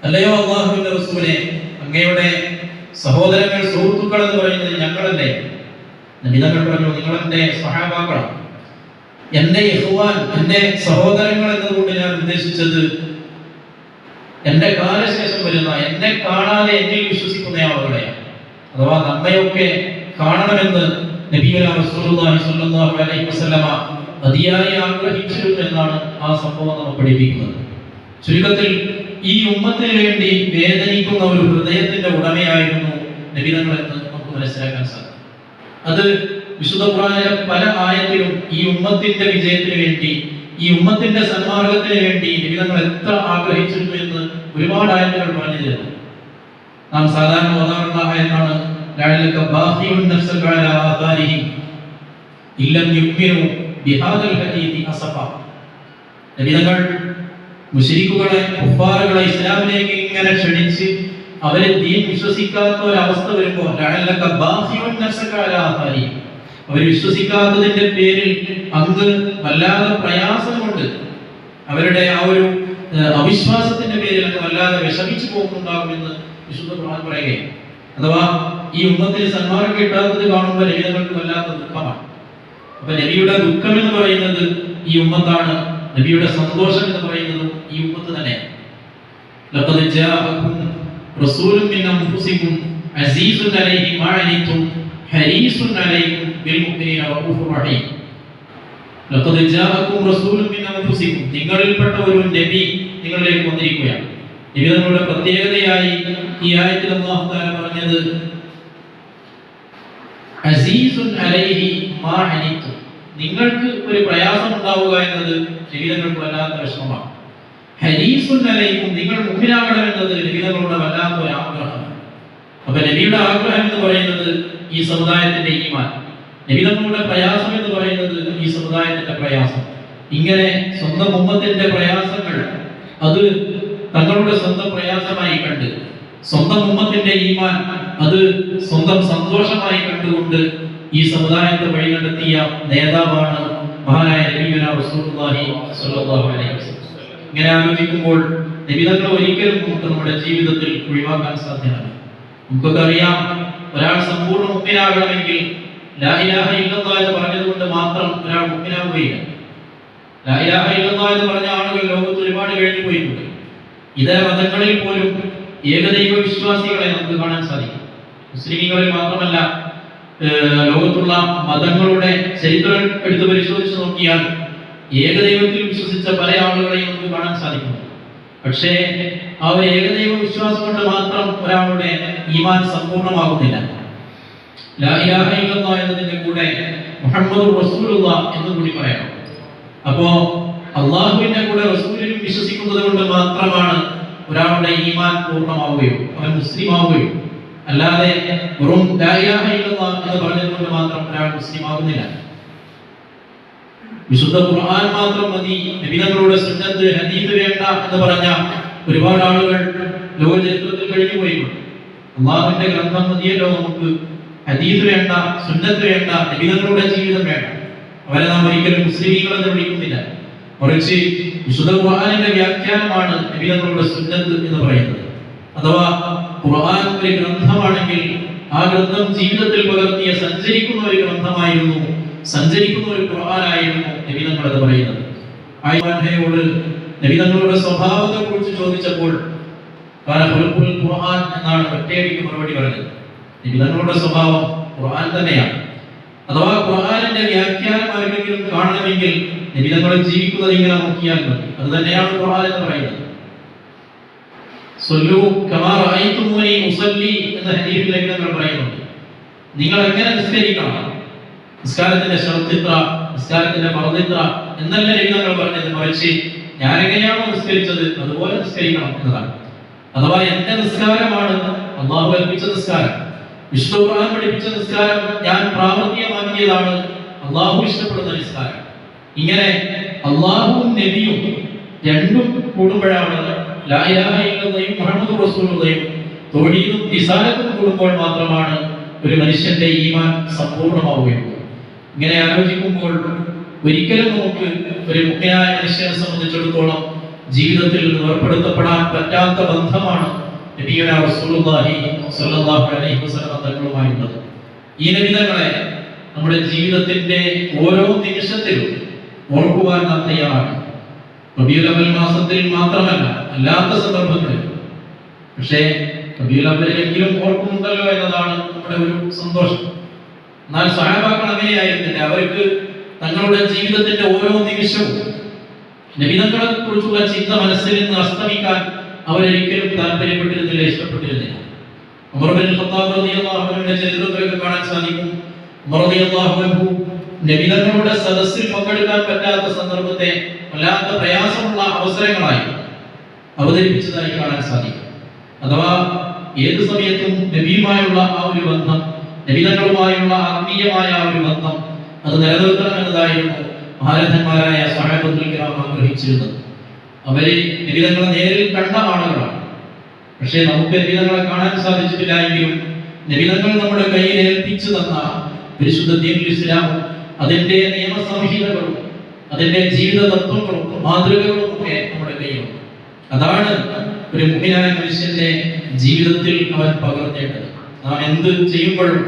അല്ലയോ അല്ലാഹുവിന്റെ റസൂലേ, അങ്ങയുടെ സഹോദരങ്ങൾ സുഹൃത്തുക്കൾ എന്ന് പറയുന്നത് ഞങ്ങളല്ലേ? നബി തങ്ങൾ പറഞ്ഞു, നിങ്ങൾ എൻ്റെ സഹാബാക്കളാണ്. എൻ്റെ ഇഖ്വാൻ, എൻ്റെ സഹോദരങ്ങൾ എന്നതുകൊണ്ട് ഞാൻ ഉദ്ദേശിച്ചത് എൻ്റെ കാലശേഷം വരുന്ന, എന്നെ കാണാതെ എന്നിൽ വിശ്വസിക്കുന്ന ആളുകളെയാണ്. അഥവാ നമ്മയൊക്കെ കാണണമെന്ന് നബിയുനാ റസൂലുള്ളാഹി സ്വല്ലല്ലാഹു അലൈഹി വസല്ലമ അതിയായി ആഗ്രഹിച്ചിരുന്നു എന്നാണ് ആ സംഭവം നമ്മൾ പഠിപ്പിക്കുന്നത്. ചുരുക്കത്തിൽ ഈ ഉമ്മത്തിന് വേണ്ടി വേദനിക്കുന്ന ഒരു ഹൃദയത്തിന്റെ ഉടമയായിരുന്നു നബി തങ്ങൾ എന്ന് നമുക്ക് മനസ്സിലാക്കാൻ സാധിക്കും. അത് വിശുദ്ധ ഖുർആനിലെ പല ആയത്തിലും ഈ ഉമ്മത്തിന്റെ വിജയത്തിന് വേണ്ടി, ഈ ഉമ്മത്തിന്റെ സന്മാർഗത്തിന് വേണ്ടി നബി തങ്ങൾ എത്ര ആഗ്രഹിച്ചിരുന്നു എന്ന് ഒരുപാട് ആയത്തുകൾ പറഞ്ഞു തരുന്നു. നാം സാധാരണ ഓതാറുള്ള ആയത്താണ് ലഅല്ലക ബാഖിഉൻ നഫ്സക അലാ ആഥാരിഹിം ഇല്ലം യുഅ്മിനു ബിഹാദൽ ഹദീഥി അസഫ. നബി തങ്ങൾ മുശ്രിക്കുകളെ, കുഫാറുകളെ ഇസ്ലാമിലേക്ക് ഇങ്ങനെ ക്ഷണിച്ച് അവരെ ദീൻ വിശ്വസിക്കാത്ത ഒരു അവസ്ഥ വരുമ്പോൾ ലഅല്ലക ബാഖിഉൻ നഫ്സക അലാ ആഥാരിഹിം, അവർ വിശ്വസിക്കാത്തതിന്റെ പേരിൽ അങ്ങ് വല്ലാതെ പ്രയാസം കൊണ്ട്, അവരുടെ ആ ഒരു അവിശ്വാസത്തിന്റെ പേരിൽ അങ്ങ് വല്ലാതെ വിഷമിച്ചു പോകുന്നുണ്ടാകുമെന്ന് വിശുദ്ധ ഖുർആൻ പറയുകയാണ്. അഥവാ ഈ ഉമ്മത്തിന് സന്മാർഗം കിട്ടാത്തത് കാണുമ്പോൾ നബി തങ്ങൾക്ക് വല്ലാത്ത ദുഃഖമാണ്. അപ്പൊ നബിയുടെ ദുഃഖം എന്ന് പറയുന്നത് ഈ ഉമ്മത്താണ്, നബിയുടെ സന്തോഷം എന്ന് പറയുന്നത് ഈ ഉമ്മത്ത് തന്നെയാണ്. ലഖദ് ജാഅകും റസൂലുൻ മിൻ അൻഫുസികും അസീസുൻ അലൈഹി മാ അനിതും ഹരീസുൻ അലൈക്കും ബിൽ മുഅ്മിനീന റഊഫുർ റഹീം. ലഖദ് ജാഅകും റസൂലുൻ മിൻ അൻഫുസികും, നിങ്ങളിൽപ്പെട്ട ഒരു നബി നിങ്ങളിലേക്ക് വന്നിരിക്കുകയാണ്. നബി തങ്ങളുടെ പ്രത്യേകതയായി ഈ ആയത്തിൽ അല്ലാഹു തആല പറഞ്ഞത് അസീസുൻ അലൈഹി മാ അനിതും, നിങ്ങൾക്ക് ഒരു പ്രയാസം ഉണ്ടാവുക എന്നത് നബി തങ്ങൾക്ക് വല്ലാത്ത വിഷമമാണ്. ഹരീസുൻ അലൈക്കും, നിങ്ങൾ മുഅ്മിനാകണം എന്നത് നബി തങ്ങളുടെ വല്ലാത്ത ഒരു ആഗ്രഹമാണ്. അപ്പൊ നബിയുടെ ആഗ്രഹം എന്ന് പറയുന്നത് ഈ സമുദായത്തിന്റെ ഈമാൻ, നബി തങ്ങളുടെ പ്രയാസം എന്ന് പറയുന്നത് ഈ സമുദായത്തിന്റെ പ്രയാസം. ഇങ്ങനെ സ്വന്തം ഉമ്മത്തിന്റെ പ്രയാസങ്ങൾ അത് തങ്ങളുടെ സ്വന്തം പ്രയാസമായി കണ്ട്, സ്വന്തം ഉമ്മത്തിന്റെ ഈമാൻ അത് സ്വന്തം സന്തോഷമായി കണ്ടുകൊണ്ട് ഈ സമുദായത്തെ വഴി നടത്തിയ നേതാവാണ് മഹാനായ നബിയുനാ റസൂലുള്ളാഹി സ്വല്ലല്ലാഹു അലൈഹി വസല്ലം. ഇങ്ങനെ ആലോചിക്കുമ്പോൾ നബി തങ്ങൾ ഒരിക്കലും നമുക്ക് നമ്മുടെ ജീവിതത്തിൽ ഒഴിവാക്കാൻ സാധ്യമല്ല. നമുക്കൊക്കെ അറിയാം, ഒരാൾ സമ്പൂർണ്ണ മുഅ്മിനാകണമെങ്കിൽ ലാ ഇലാഹ ഇല്ലല്ലാഹ് എന്ന് പറഞ്ഞതുകൊണ്ട് മാത്രം ഒരാൾ മുഅ്മിനാവുകയില്ല. ലാ ഇലാഹ ഇല്ലല്ലാഹ് എന്ന് പറഞ്ഞ ആളുകൾ ലോകത്ത് ഒരുപാട് കഴിഞ്ഞു പോയിട്ടുണ്ട്. ഇതര മതങ്ങളിൽ പോലും ഏകദൈവ വിശ്വാസികളെ നമുക്ക് കാണാൻ സാധിക്കും. മുസ്ലിങ്ങളിൽ മാത്രമല്ല, ലോകത്തുള്ള മതങ്ങളുടെ ചരിത്രം എടുത്ത് പരിശോധിച്ച് നോക്കിയാൽ ഏകദൈവത്തിൽ വിശ്വസിച്ച പല ആളുകളെയും നമുക്ക് കാണാൻ സാധിക്കും. പക്ഷേ ആ ഒരു ഏകദൈവ വിശ്വാസം കൊണ്ട് മാത്രം ഒരാളുടെ ഈമാൻ സമ്പൂർണ്ണമാകുന്നില്ല. ലാ ഇലാഹ ഇല്ലല്ലാഹ് എന്നതിന്റെ കൂടെ മുഹമ്മദുർ റസൂലുള്ളാഹ് എന്ന് കൂടി പറയാം. അപ്പോ അള്ളാഹുവിന്റെ കൂടെ റസൂലിലും വിശ്വസിക്കുന്നത് കൊണ്ട് മാത്രമാണ് ഒരാളുടെ ഈമാൻ പൂർണ്ണമാവുകയും അവൻ മുസ്ലിം ആവുകയും. അല്ലാതെ വെറും ലാ ഇലാഹ ഇല്ലല്ലാഹ് എന്ന് പറഞ്ഞതുകൊണ്ട് മാത്രം ഒരാൾ മുസ്ലിം ആകുന്നില്ല. വിശുദ്ധ ഖുർആൻ മാത്രം മതി, നബി തങ്ങളുടെ സുന്നത്ത് ഹദീസ് വേണ്ട എന്ന് പറഞ്ഞ ഒരുപാട് ആളുകൾ ലോക ചരിത്രത്തിൽ കഴിഞ്ഞു പോയിട്ടുണ്ട്. അള്ളാഹുവിന്റെ ഗ്രന്ഥം മതിയല്ലോ നമുക്ക്, ഹദീസ് വേണ്ട, സുന്നത്ത് വേണ്ട, നബി തങ്ങളുടെ ജീവിതം വേണ്ട. അവരെ നാം ഒരിക്കലും മുസ്ലിമീങ്ങൾ എന്ന് വിളിക്കുന്നില്ല. മറിച്ച് വിശുദ്ധ ഖുർആനിന്റെ വ്യാഖ്യാനമാണ് നബി തങ്ങളുടെ സുന്നത്ത് എന്ന് പറയുന്നത്. അഥവാ ഖുർആൻ ഒരു ഗ്രന്ഥമാണെങ്കിൽ ആ ഗ്രന്ഥം ജീവിതത്തിൽ പകർത്തിയ സഞ്ചരിക്കുന്ന ഒരു ഗ്രന്ഥമായിരുന്നു, സഞ്ചരിക്കുന്ന ഒരു ഖുർആനായിരുന്നു നബി തങ്ങൾ എന്ന് പറയുന്നത്. ആയിഷയോട് നബി തങ്ങളുടെ സ്വഭാവത്തെക്കുറിച്ച് ചോദിച്ചപ്പോൾ ഖുർആൻ എന്നാണ് ഒറ്റയടിക്ക് മറുപടി പറഞ്ഞത്. നബി തങ്ങളുടെ സ്വഭാവം ഖുർആൻ തന്നെയാണ്. അഥവാ ഖുർആനിന്റെ വ്യാഖ്യാനം ആരെങ്കിലും കാണണമെങ്കിൽ നബി തങ്ങൾ ജീവിക്കുന്നത് ഇങ്ങനെ നോക്കിയാൽ മതി. അത് തന്നെയാണ് ഖുർആൻ എന്ന് പറയുന്നത്. സ്വല്ലു കമാ റഅയ്തുമൂനി ഉസല്ലി എന്ന ഹദീസിൽ നബി പറയുന്നുണ്ട്, നിങ്ങൾ എങ്ങനെ നിസ്കരിക്കണം, നിസ്കാരത്തിന്റെ ശർത്തിത്ര, നിസ്കാരത്തിന്റെ ഫർദിത്ര എന്നല്ല നബി തങ്ങൾ പറഞ്ഞത്, മറിച്ച് ഞാൻ എങ്ങനെയാണോ നിസ്കരിച്ചത് അതുപോലെ നിസ്കരിക്കണം എന്നതാണ്. അഥവാ എന്റെ നിസ്കാരമാണ് അല്ലാഹു കൽപ്പിച്ച നിസ്കാരം, വിശുദ്ധ ഖുർആൻ പഠിപ്പിച്ച നിസ്കാരം ഞാൻ പ്രാവർത്തികമാക്കിയതാണ് അല്ലാഹു ഇഷ്ടപ്പെടുന്ന നിസ്കാരം. ഇങ്ങനെ അല്ലാഹുവും നബിയും രണ്ടും കൂടുമ്പോഴാണ് ലാ ഇലാഹ ഇല്ലല്ലാഹും മുഹമ്മദുർ റസൂലുള്ളാഹിയും തൗഹീദും റിസാലത്തും കൂടുമ്പോൾ മാത്രമാണ് ഒരു മനുഷ്യന്റെ ഈമാൻ സമ്പൂർണ്ണമാവുകയുള്ളൂ. ഇങ്ങനെ ആലോചിക്കുമ്പോൾ ഒരിക്കലും നമുക്ക് ഒരു മുഖ്യനായ മനുഷ്യനെ സംബന്ധിച്ചിടത്തോളം ജീവിതത്തിൽ നിന്ന് ഏർപ്പെടുത്തപ്പെടാൻ പറ്റാത്ത ബന്ധമാണ് നബിയുനാ റസൂലുള്ളാഹി സ്വല്ലല്ലാഹു അലൈഹി വസല്ലം തങ്ങളുമായുള്ളത്. ഈ നബിതങ്ങളെ നമ്മുടെ ജീവിതത്തിന്റെ ഓരോ നിമിഷത്തിലും ഓർക്കുവാൻ നാം തയ്യാറാണ്. റബീഉൽ അവ്വൽ മാസത്തിൽ മാത്രമല്ല, അല്ലാത്ത സന്ദർഭങ്ങളിൽ. പക്ഷേ റബീഉൽ അവ്വലിലെങ്കിലും ഓർക്കുന്നുണ്ടല്ലോ എന്നതാണ് നമ്മുടെ ഒരു സന്തോഷം. എന്നാൽ സഹാബാക്കൾ അങ്ങനെയായിരുന്നില്ല. അവർക്ക് തങ്ങളുടെ ജീവിതത്തിന്റെ ഓരോ നിമിഷവും നബിതങ്ങളെ കുറിച്ചുള്ള ചിന്ത മനസ്സിൽ നിന്ന് അസ്തമിക്കാൻ അവരൊരിക്കലും താല്പര്യപ്പെട്ടിരുന്നില്ല, ഇഷ്ടപ്പെട്ടിരുന്നില്ല. ഉമർ ബിൻ ഖത്താബ് റളിയല്ലാഹു അൻഹുവിന്റെ ചരിത്രത്തിലൊക്കെ കാണാൻ സാധിക്കും. ഉമർ റളിയല്ലാഹു അൻഹു നബിതങ്ങളുടെ സദസ്സിൽ പങ്കെടുക്കാൻ പറ്റാത്ത സന്ദർഭത്തെ വല്ലാത്ത പ്രയാസമുള്ള അവസരങ്ങളായി അവതരിപ്പിച്ചതായി കാണാൻ സാധിക്കും. അഥവാ ഏത് സമയത്തും നബിയുമായുള്ള ആ ഒരു ബന്ധം, നബിതങ്ങളുമായുള്ള ആത്മീയമായ ആ ഒരു ബന്ധം അത് നിലനിർത്തണം എന്നതായിരുന്നു മഹാരഥന്മാരായ സ്വഹാബത്തുൽ കിറാം ആഗ്രഹിച്ചിരുന്നത്. അവര് നബിതങ്ങളെ നേരിൽ കണ്ട ആളുകളാണ്. പക്ഷേ നമുക്ക് നബിതങ്ങളെ കാണാൻ സാധിച്ചിട്ടില്ല എങ്കിലും നബിതങ്ങൾ നമ്മുടെ കയ്യിൽ ഏൽപ്പിച്ചു തന്ന പരിശുദ്ധ ദീനുൽ ഇസ്ലാമും അതിന്റെ നിയമസംഹിതകളും അതിന്റെ ജീവിത തത്വങ്ങളും മാതൃകകളും ഒക്കെ നമ്മുടെ കയ്യിലുണ്ട്. അതാണ് ഒരു മുഅ്മിനായ മനുഷ്യന്റെ ജീവിതത്തിൽ അവൻ പകർത്തേണ്ടത്. നാം എന്ത് ചെയ്യുമ്പോഴും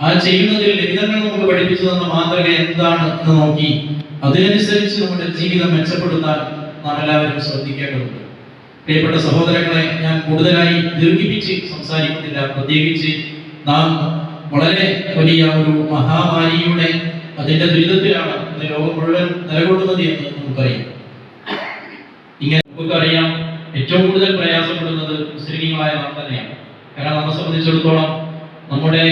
ആ ചെയ്യുന്നതിൽ നബിതങ്ങൾ നമുക്ക് പഠിപ്പിച്ചു തന്ന മാതൃക എന്താണ് എന്ന് നോക്കി അതിനനുസരിച്ച് നമ്മുടെ ജീവിതം മെച്ചപ്പെടുത്താൻ നാം എല്ലാവരും ശ്രദ്ധിക്കേണ്ടതുണ്ട്. പ്രിയപ്പെട്ട സഹോദരങ്ങളെ, ഞാൻ കൂടുതലായി ദീർഘിപ്പിച്ച് സംസാരിക്കുന്നില്ല. പ്രത്യേകിച്ച് നാം വളരെ വലിയ ഒരു മഹാമാരിയുടെ അതിന്റെ ദുരിതത്തിലാണ് ഇന്ന് ലോകം മുഴുവൻ നിലകൊള്ളുന്നത് എന്ന് നമുക്കറിയാം. ഇങ്ങനെ നമുക്കറിയാം, ഏറ്റവും കൂടുതൽ പ്രയാസപ്പെടുന്നത് മുസ്ലിമീങ്ങളായ നാം തന്നെയാണ്. കാരണം നമ്മെ സംബന്ധിച്ചിടത്തോളം നമ്മുടെ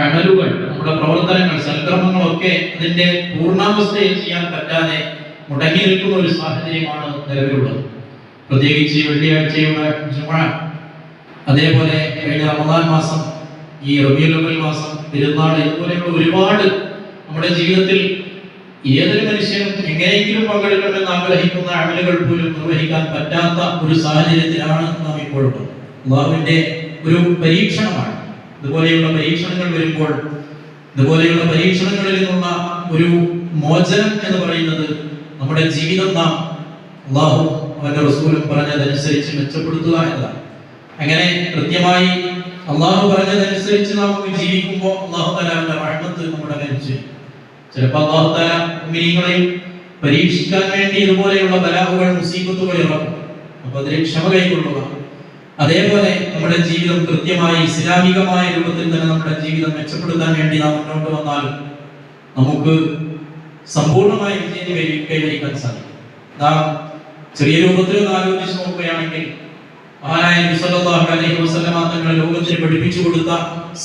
അമലുകൾ, നമ്മുടെ പ്രവർത്തനങ്ങൾ, സൽക്കർമ്മങ്ങളൊക്കെ അതിന്റെ പൂർണ്ണാവസ്ഥയിൽ ചെയ്യാൻ പറ്റാതെ മുടങ്ങി നിൽക്കുന്ന ഒരു സാഹചര്യമാണ് നിലവിലുള്ളത്. പ്രത്യേകിച്ച് വെള്ളിയാഴ്ചയുടെ ജുമുഅ, അതേപോലെ കഴിഞ്ഞ റമദാൻ മാസം, ഈ റബീഉൽ അവ്വൽ മാസം, പെരുന്നാൾ, ഇതുപോലെയുള്ള ഒരുപാട് നമ്മുടെ ജീവിതത്തിൽ ഏതൊരു മനുഷ്യനും എങ്ങനെയെങ്കിലും പങ്കെടുക്കണമെന്ന് ആഗ്രഹിക്കുന്ന അമലുകൾ പോലും നിർവഹിക്കാൻ പറ്റാത്ത ഒരു സാഹചര്യത്തിലാണ് നാം ഇപ്പോഴുള്ളത്. അല്ലാഹുവിന്റെ ഒരു പരീക്ഷണമാണ്. ഇതുപോലെയുള്ള പരീക്ഷണങ്ങൾ വരുമ്പോൾ, ഇതുപോലെയുള്ള പരീക്ഷണങ്ങളിൽ നിന്നുള്ള ഒരു മോചനം എന്ന് പറയുന്നത് നമ്മുടെ ജീവിതം നാം അല്ലാഹു അവന്റെ റസൂലും പറഞ്ഞതനുസരിച്ച് മെച്ചപ്പെടുത്തുക എന്നതാണ്. അങ്ങനെ കൃത്യമായി അല്ലാഹു പറഞ്ഞതനുസരിച്ച് നാം ജീവിക്കുമ്പോൾ അല്ലാഹു തആല അവന്റെ റഹ്മത്ത് നമ്മുടെ മേൽ ചെയ്യും. ചിലപ്പോൾ അല്ലാഹു തആല മുഅ്മിനീങ്ങളെയും പരീക്ഷിക്കാൻ വേണ്ടി ഇതുപോലെയുള്ള ബലാഹുകൾ, മുസീബത്തുകൾ ഇറക്കും. അപ്പോൾ അതിൽ ക്ഷമ കൈക്കൊള്ളുക. അതേപോലെ നമ്മുടെ ജീവിതം കൃത്യമായി ഇസ്ലാമികമായ രൂപത്തിൽ തന്നെ നമ്മുടെ ജീവിതം മെച്ചപ്പെടുത്താൻ വേണ്ടി നാം മുന്നോട്ട് വന്നാൽ നമുക്ക് സമ്പൂർണ്ണമായ വിജയം കൈവരിക്കാൻ സാധിക്കും. നാം ചെറിയ രൂപത്തിൽ ആലോചിച്ച് നോക്കുകയാണെങ്കിൽ മഹാനായ നബി സല്ലല്ലാഹു അലൈഹി വസല്ലമ തങ്ങൾ ലോകത്തിന് പഠിപ്പിച്ചു കൊടുത്ത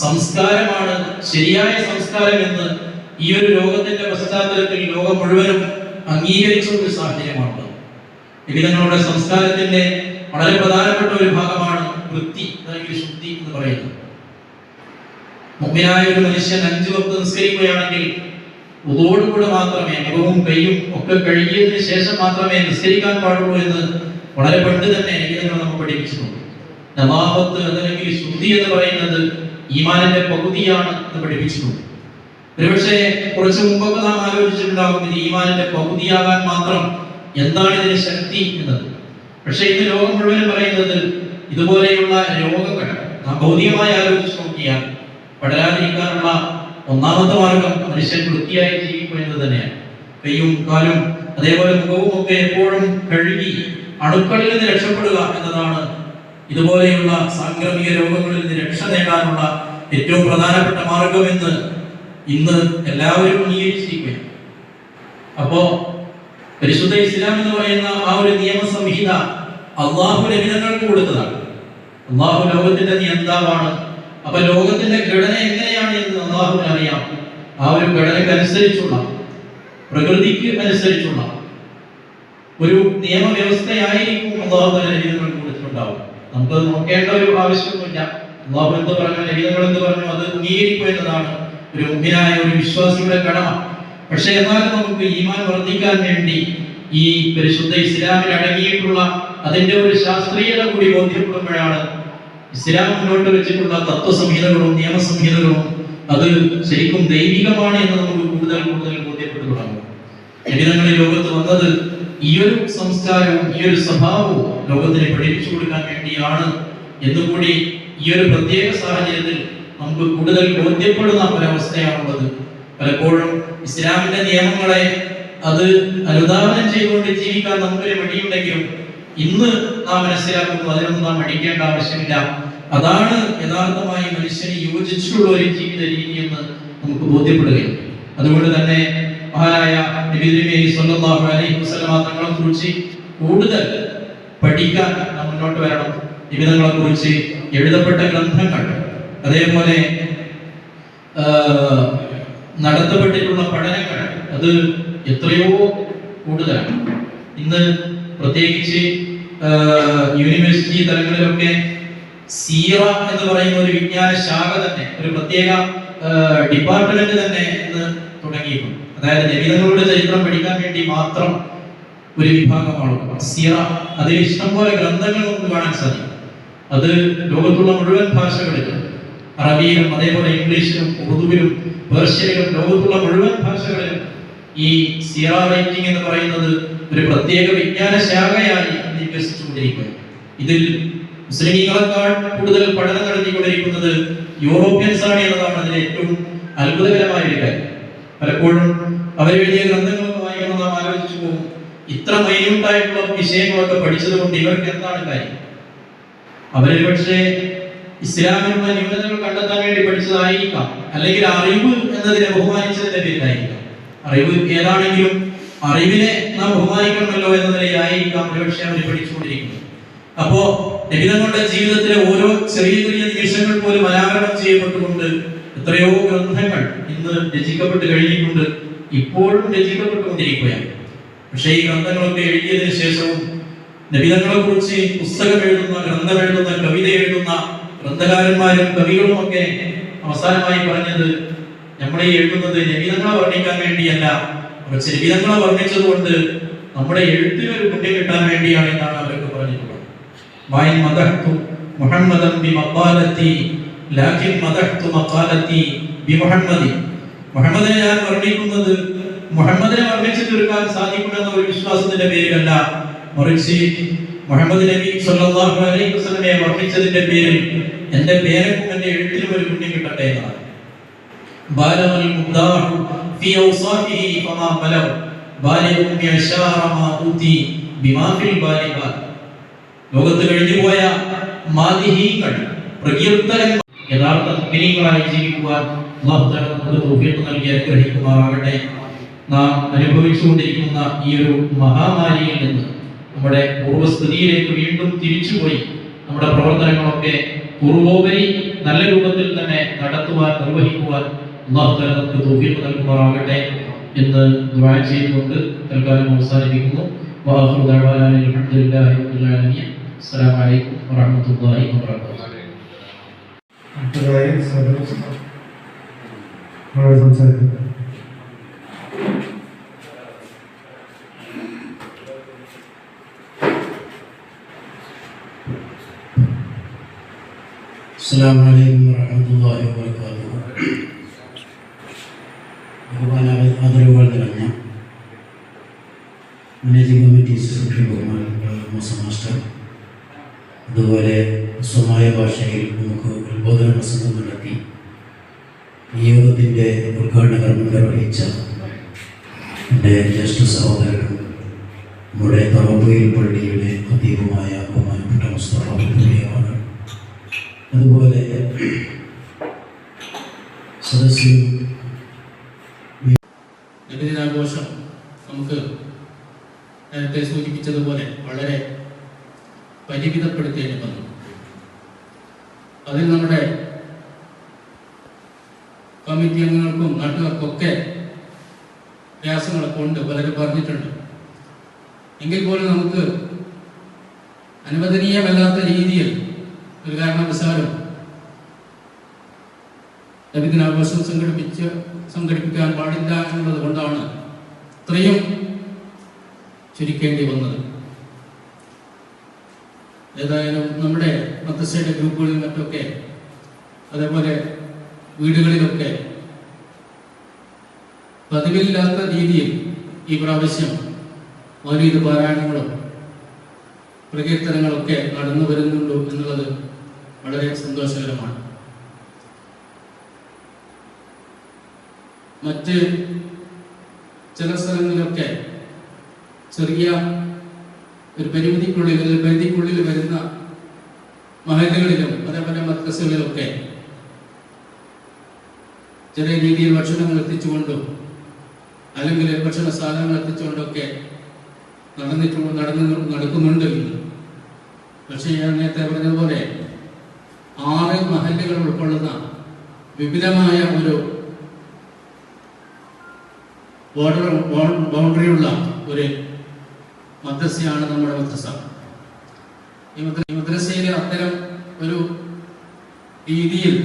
സംസ്കാരമാണ് ശരിയായ സംസ്കാരം എന്ന് ഈ ഒരു ലോകത്തിന്റെ പശ്ചാത്തലത്തിൽ ലോകം മുഴുവനും അംഗീകരിച്ച ഒരു സാഹചര്യമാണ്. നബിതങ്ങളുടെ സംസ്കാരത്തിന്റെ വളരെ പ്രധാനപ്പെട്ട ഒരു ഭാഗമാണ് വൃത്തി അല്ലെങ്കിൽ ശുദ്ധി എന്ന് പറയുന്നത്. മുഅ്മിനായ ഒരു മനുഷ്യൻ 5 വക്ത് നിസ്കരിക്കുകയാണെങ്കിൽ വുദൂഅോടുകൂടെ മാത്രമേ, മുഖവും കൈയും ഒക്കെ കഴുകിയതിനു ശേഷം മാത്രമേ നിസ്കരിക്കാൻ പാടുള്ളൂ എന്ന് വളരെ പണ്ട് തന്നെ നബിതങ്ങൾ നമുക്ക് പഠിപ്പിച്ചിട്ടുണ്ട്. നമാഫത്ത് അല്ലെങ്കിൽ ശുദ്ധി എന്ന് പറയുന്നത് ഈമാനിന്റെ പകുതിയാണ് എന്ന് പഠിപ്പിച്ചിട്ടുണ്ട്. ഒരുപക്ഷെ കുറച്ച് മുമ്പൊക്കെ നാം ആലോചിച്ചിട്ടുണ്ടാകും, ഇത് ഈമാനിന്റെ പകുതിയാകാൻ മാത്രം എന്താണ് ഇതിന് ശക്തി എന്നത്. പക്ഷെ ഇന്ന് ലോകം മുഴുവൻ പറയുന്നത് ഇതുപോലെയുള്ള രോഗങ്ങൾ നാം ഭൗതികമായി ആലോചിച്ച് നോക്കിയാൽ പടരാതിരിക്കാനുള്ള ഒന്നാമത്തെ മാർഗം മനുഷ്യൻ വൃത്തിയായി ജീവിക്കുക എന്ന് തന്നെയാണ്. കൈയും കാലും അതേപോലെ മുഖവും ഒക്കെ എപ്പോഴും കഴുകി അണുക്കളിൽ നിന്ന് രക്ഷപ്പെടുക എന്നതാണ് ഇതുപോലെയുള്ള സാംക്രമിക രോഗങ്ങളിൽ നിന്ന് രക്ഷ നേടാനുള്ള ഏറ്റവും പ്രധാനപ്പെട്ട മാർഗമെന്ന് ഇന്ന് എല്ലാവരും അംഗീകരിച്ചിരിക്കുകയാണ്. അപ്പോ പരിശുദ്ധ ഇസ്ലാം എന്ന് പറയുന്ന ആ ഒരു നിയമസംഹിത അള്ളാഹു നബിതങ്ങൾക്ക് കൊടുത്തതാണ്. അള്ളാഹു ലോകത്തിന്റെ നിയന്താവാണ്. അപ്പൊ ലോകത്തിന്റെ ഘടന എങ്ങനെയാണ് എന്ന് അള്ളാഹുവിന് അറിയാം. ആ ഒരു ഘടനയ്ക്ക് അനുസരിച്ചുള്ള, പ്രകൃതിക്ക് അനുസരിച്ചുള്ള ഒരു നിയമവ്യവസ്ഥയായിരിക്കും അള്ളാഹു നബിതങ്ങൾക്ക് കൊടുത്തിട്ടുണ്ടാവും. നമുക്കത് നോക്കേണ്ട ഒരു ആവശ്യമൊന്നുമില്ല. അള്ളാഹു എന്ത് പറഞ്ഞു, നബിതങ്ങൾ എന്ത് പറഞ്ഞു, അത് അംഗീകരിക്കുക എന്നതാണ് ഒരു മുഅ്മിനായ ഒരു വിശ്വാസിയുടെ കടമ. പക്ഷെ എന്നാലും നമുക്ക് ഈമാൻ വർദ്ധിക്കാൻ വേണ്ടി ഈ പരിശുദ്ധ ഇസ്ലാമിൽ അടങ്ങിയിട്ടുള്ള അതിന്റെ ഒരു ശാസ്ത്രീയത കൂടി ബോധ്യപ്പെടുമ്പോഴാണ് ഇസ്ലാം മുന്നോട്ട് വെച്ചിട്ടുള്ള തത്വസംഹിതകളും നിയമസംഹിതകളും അത് ശരിക്കും ദൈവികമാണ് എന്ന് നമുക്ക് കൂടുതൽ ബോധ്യപ്പെട്ടു തുടങ്ങും. നബിതങ്ങൾ ലോകത്ത് വന്നത് ഈ ഒരു സംസ്കാരവും ഈ ഒരു സ്വഭാവവും ലോകത്തിന് പഠിപ്പിച്ചു കൊടുക്കാൻ വേണ്ടിയാണ് എന്നുകൂടി ഈ ഒരു പ്രത്യേക സാഹചര്യത്തിൽ നമുക്ക് കൂടുതൽ ബോധ്യപ്പെടുന്ന ഒരവസ്ഥയാണുള്ളത്. പലപ്പോഴും ഇസ്ലാമിന്റെ നിയമങ്ങളെ അത് അനുധാവനം ചെയ്തുകൊണ്ട് ജീവിക്കാൻ നമുക്കൊരു മടിയുണ്ടെങ്കിലും ഇന്ന് നാം മനസ്സിലാക്കുന്നു അതിനൊന്നും നാം മടിക്കേണ്ട ആവശ്യമില്ല. അതാണ് യഥാർത്ഥമായി മനുഷ്യന് യോജിച്ചുള്ള ഒരു ജീവിത രീതി എന്ന് നമുക്ക് ബോധ്യപ്പെടുകയും അതുകൊണ്ട് തന്നെ മഹാനായ നബി സല്ലല്ലാഹു അലൈഹി വസല്ലം തങ്ങളെ കുറിച്ച് കൂടുതൽ പഠിക്കാൻ നാം മുന്നോട്ട് വരണം. നബിതങ്ങളെ കുറിച്ച് എഴുതപ്പെട്ട ഗ്രന്ഥങ്ങൾ, അതേപോലെ നടത്തപ്പെട്ടിട്ടുള്ള പഠനങ്ങൾ അത് എത്രയോ കൂടുതലാണ്. ഇന്ന് പ്രത്യേകിച്ച് യൂണിവേഴ്സിറ്റി തലങ്ങളിലൊക്കെ സീറ എന്ന് പറയുന്ന ഒരു വിജ്ഞാന ശാഖ തന്നെ, ഒരു പ്രത്യേക ഡിപ്പാർട്ട്മെന്റ് തന്നെ ഇന്ന് തുടങ്ങിയിട്ടുണ്ട്. അതായത് നബിതങ്ങളുടെ ചരിത്രം പഠിക്കാൻ വേണ്ടി മാത്രം ഒരു വിഭാഗമാണ് സീറ. അതിൽ ഇഷ്ടംപോലെ ഗ്രന്ഥങ്ങൾ നമുക്ക് കാണാൻ സാധിക്കും. അത് ലോകത്തുള്ള മുഴുവൻ ഭാഷകളിലും, അറബിയിലും അതേപോലെ ഇംഗ്ലീഷിലും ഉറുദുവിലും പേർഷ്യയിലും ലോകത്തുള്ള മുഴുവൻ ഭാഷകളിലും ഈ സീറ റൈറ്റിംഗ് എന്ന് പറയുന്നത് ഒരു പ്രത്യേക വിജ്ഞാന ശാഖയായി വികസിച്ചുകൊണ്ടിരിക്കുകയാണ്. ഇതിൽ മുസ്ലിമീങ്ങളെക്കാൾ കൂടുതൽ പഠനം നടത്തിക്കൊണ്ടിരിക്കുന്നത് യൂറോപ്യൻസ് ആണ് എന്നതാണ് അതിലെ ഏറ്റവും അത്ഭുതകരമായ ഒരു കാര്യം. പലപ്പോഴും അവരെഴുതിയ ഗ്രന്ഥങ്ങളൊക്കെ വായിക്കുമ്പോൾ നാം ആലോചിച്ചു പോകും, ഇത്ര മൈന്യൂട്ടായിട്ടുള്ള വിഷയങ്ങളൊക്കെ പഠിച്ചത് കൊണ്ട് ഇവർക്ക് എന്താണ് കാര്യം? അവരിൽ പക്ഷേ ഇസ്ലാമിലുള്ള ന്യൂനതകൾ കണ്ടെത്താൻ വേണ്ടി പഠിച്ചതായിരിക്കാം, അല്ലെങ്കിൽ അറിവ് എന്നതിനെ ബഹുമാനിച്ചതിന്റെ പേരിലായിരിക്കാം. അറിവ് ഏതാണെങ്കിലും അറിവിനെ നാം ബഹുമാനിക്കണമല്ലോ എന്ന നിലയിലായിരിക്കാം ഒരുപക്ഷെ അവർ പഠിച്ചുകൊണ്ടിരിക്കുന്നത്. അപ്പോ നബിതങ്ങളുടെ ജീവിതത്തിലെ ഓരോ ചെറിയ ചെറിയ നിമിഷങ്ങൾ പോലും അനാവരണം ചെയ്യപ്പെട്ടുകൊണ്ട് എത്രയോ ഗ്രന്ഥങ്ങൾ ഇന്ന് രചിക്കപ്പെട്ട് കഴിഞ്ഞിട്ടുണ്ട്, ഇപ്പോഴും രചിക്കപ്പെട്ടുകൊണ്ടിരിക്കുകയാണ്. പക്ഷേ ഈ ഗ്രന്ഥങ്ങളൊക്കെ എഴുതിയതിനു ശേഷവും നബിതങ്ങളെ കുറിച്ച് പുസ്തകം എഴുതുന്ന, ഗ്രന്ഥം എഴുതുന്ന, കവിത എഴുതുന്ന ഗ്രന്ഥകാരന്മാരും കവികളും ഒക്കെ അവസാനമായി പറഞ്ഞത്, നമ്മളെ എഴുതുന്നത് നബിതങ്ങളെ വർണ്ണിക്കാൻ വേണ്ടിയല്ല, കുറച്ച് നബിതങ്ങളെ വർണ്ണിച്ചതുകൊണ്ട് നമ്മുടെ എഴുത്തിനൊരു പുണ്യം കിട്ടാൻ വേണ്ടിയാണ് എന്നാണ് അവരൊക്കെ പറഞ്ഞിട്ടുള്ളത്. വായിൻ മദഹ്തു മുഹമ്മദൻ ബിമഖാലതി ലാകിൻ മദഹ്തു മഖാലതി ബിമുഹമ്മദി. മുഹമ്മദിനെ ഞാൻ വർണ്ണിക്കുന്നത് മുഹമ്മദിനെ വർണ്ണിച്ചു തീർക്കാൻ സാധിക്കുമെന്ന ഒരു വിശ്വാസത്തിന്റെ പേരിലല്ല, മറിച്ച് മുഹമ്മദ് നബി സല്ലല്ലാഹു അലൈഹി വസല്ലമയെ വർണ്ണിച്ചതിന്റെ പേരിൽ എന്റെ പേരക്കും എന്റെ എഴുത്തിനും ഒരു പുണ്യം കിട്ടട്ടെ എന്നാണ്. ബാലഗൽ മുദ്ദാഹു ഫീ ഔസാഫിഹി ഫമാ ബലഗ ബാലിഗുൻ യശാറ മാ ഉതി ബിമാ ഫിൽ ബാലിഗ. ലോകത്ത് കഴിഞ്ഞുപോയ മാദിഹീങ്ങൾ, പ്രകീർത്തകന്മാർ യഥാർത്ഥ മുഅ്മിനീങ്ങളായി ജീവിക്കുവാൻ അല്ലാഹു തആല നമുക്ക് തൗഫീഖ് നൽകി അനുഗ്രഹിക്കുമാറാകട്ടെ. നാം അനുഭവിച്ചുകൊണ്ടിരിക്കുന്ന ഈ ഒരു മഹാമാരിയിൽ നിന്ന് നമ്മുടെ പൂർവ്വസ്ഥിതിയിലേക്ക് വീണ്ടും തിരിച്ചുപോയി നമ്മുടെ പ്രവർത്തനങ്ങളൊക്കെ പൂർവോപരി നല്ല രൂപത്തിൽ തന്നെ നടത്തുവാൻ, നിർവഹിക്കുവാൻ അല്ലാഹു തആല നമുക്ക് തൗഫീഖ് നൽകുമാറാകട്ടെ എന്ന് ദുആ ചെയ്തുകൊണ്ട് തൽക്കാലം അവസാനിപ്പിക്കുന്നു. വആഖിറു ദഅവാനാ അൽഹംദുലില്ലാഹി റബ്ബിൽ ആലമീൻ. അസ്സലാമു അലൈക്കും വറഹ്മത്തുള്ളാഹി വബറകാതുഹു. അസ്സലാമു അലൈക്കും വറഹ്മത്തുള്ളാഹി വബറകാതുഹു. ആദരവുകൾ നിറഞ്ഞ മാനേജിംഗ് കമ്മിറ്റി സെക്രട്ടറി ബഹുമാനപ്പെട്ട മൂസ മാസ്റ്റർ, അതുപോലെ സ്വമായ ഭാഷയിൽ നമുക്ക് ഉദ്ബോധന പ്രസംഗം നടത്തി ഈ യോഗത്തിൻ്റെ ഉദ്ഘാടന കർമ്മം നിർവഹിച്ച എൻ്റെ ജ്യേഷ്ഠ സഹോദരനും നമ്മുടെ തറപ്പുയിൽ പള്ളിയുടെ അധീനമായ ബഹുമാനപ്പെട്ട മുസ്തഫ ആണ്. അതുപോലെ സദസ്സിൽ നബിദിനാഘോഷം നമുക്ക് നേരത്തെ സൂചിപ്പിച്ചതുപോലെ വളരെ പരിമിതപ്പെടുത്തേണ്ടി വന്നു. അതിൽ നമ്മുടെ കമ്മിറ്റി അംഗങ്ങൾക്കും നാട്ടുകാർക്കൊക്കെ പ്രയാസങ്ങളൊക്കെ ഉണ്ട്, പലരും പറഞ്ഞിട്ടുണ്ട്. എങ്കിൽ പോലും നമുക്ക് അനുവദനീയമല്ലാത്ത രീതിയിൽ ഒരു കാരണവശാലും നബിദിനാഘോഷം സംഘടിപ്പിക്കാൻ പാടില്ല എന്നുള്ളത് കൊണ്ടാണ് ഇത്രയും ചുരുക്കേണ്ടി വന്നത്. ഏതായാലും നമ്മുടെ മദ്രസയുടെ ഗ്രൂപ്പുകളിലും മറ്റൊക്കെ അതേപോലെ വീടുകളിലൊക്കെ പതിവില്ലാത്ത രീതിയിൽ ഈ പ്രാവശ്യം മൗലീദ് പാരായണങ്ങളും പ്രകീർത്തനങ്ങളൊക്കെ നടന്നു വരുന്നുണ്ട് എന്നുള്ളത് വളരെ സന്തോഷകരമാണ്. മറ്റ് ചില സ്ഥലങ്ങളിലൊക്കെ ചെറിയ ഒരു പരിധിക്കുള്ളിൽ വരുന്ന മഹല്ലുകളിലും അതേപോലെ മദ്രസകളിലൊക്കെ ചെറിയ രീതിയിൽ ഭക്ഷണങ്ങൾ എത്തിച്ചുകൊണ്ടും അല്ലെങ്കിൽ ഭക്ഷണ സാധനങ്ങൾ എത്തിച്ചുകൊണ്ടൊക്കെ നടക്കുന്നുണ്ട് ഇന്ന്. പക്ഷേ ഞാൻ നേരത്തെ പറഞ്ഞതുപോലെ 6 മഹല്ലുകൾ ഉൾക്കൊള്ളുന്ന വിപുലമായ ഒരു ബൗണ്ടറിയുള്ള ഒരു മദ്രസയാണ് നമ്മുടെ മദ്രസ. ഈ മദ്രസയിലെ അത്തരം ഒരു രീതിയിൽ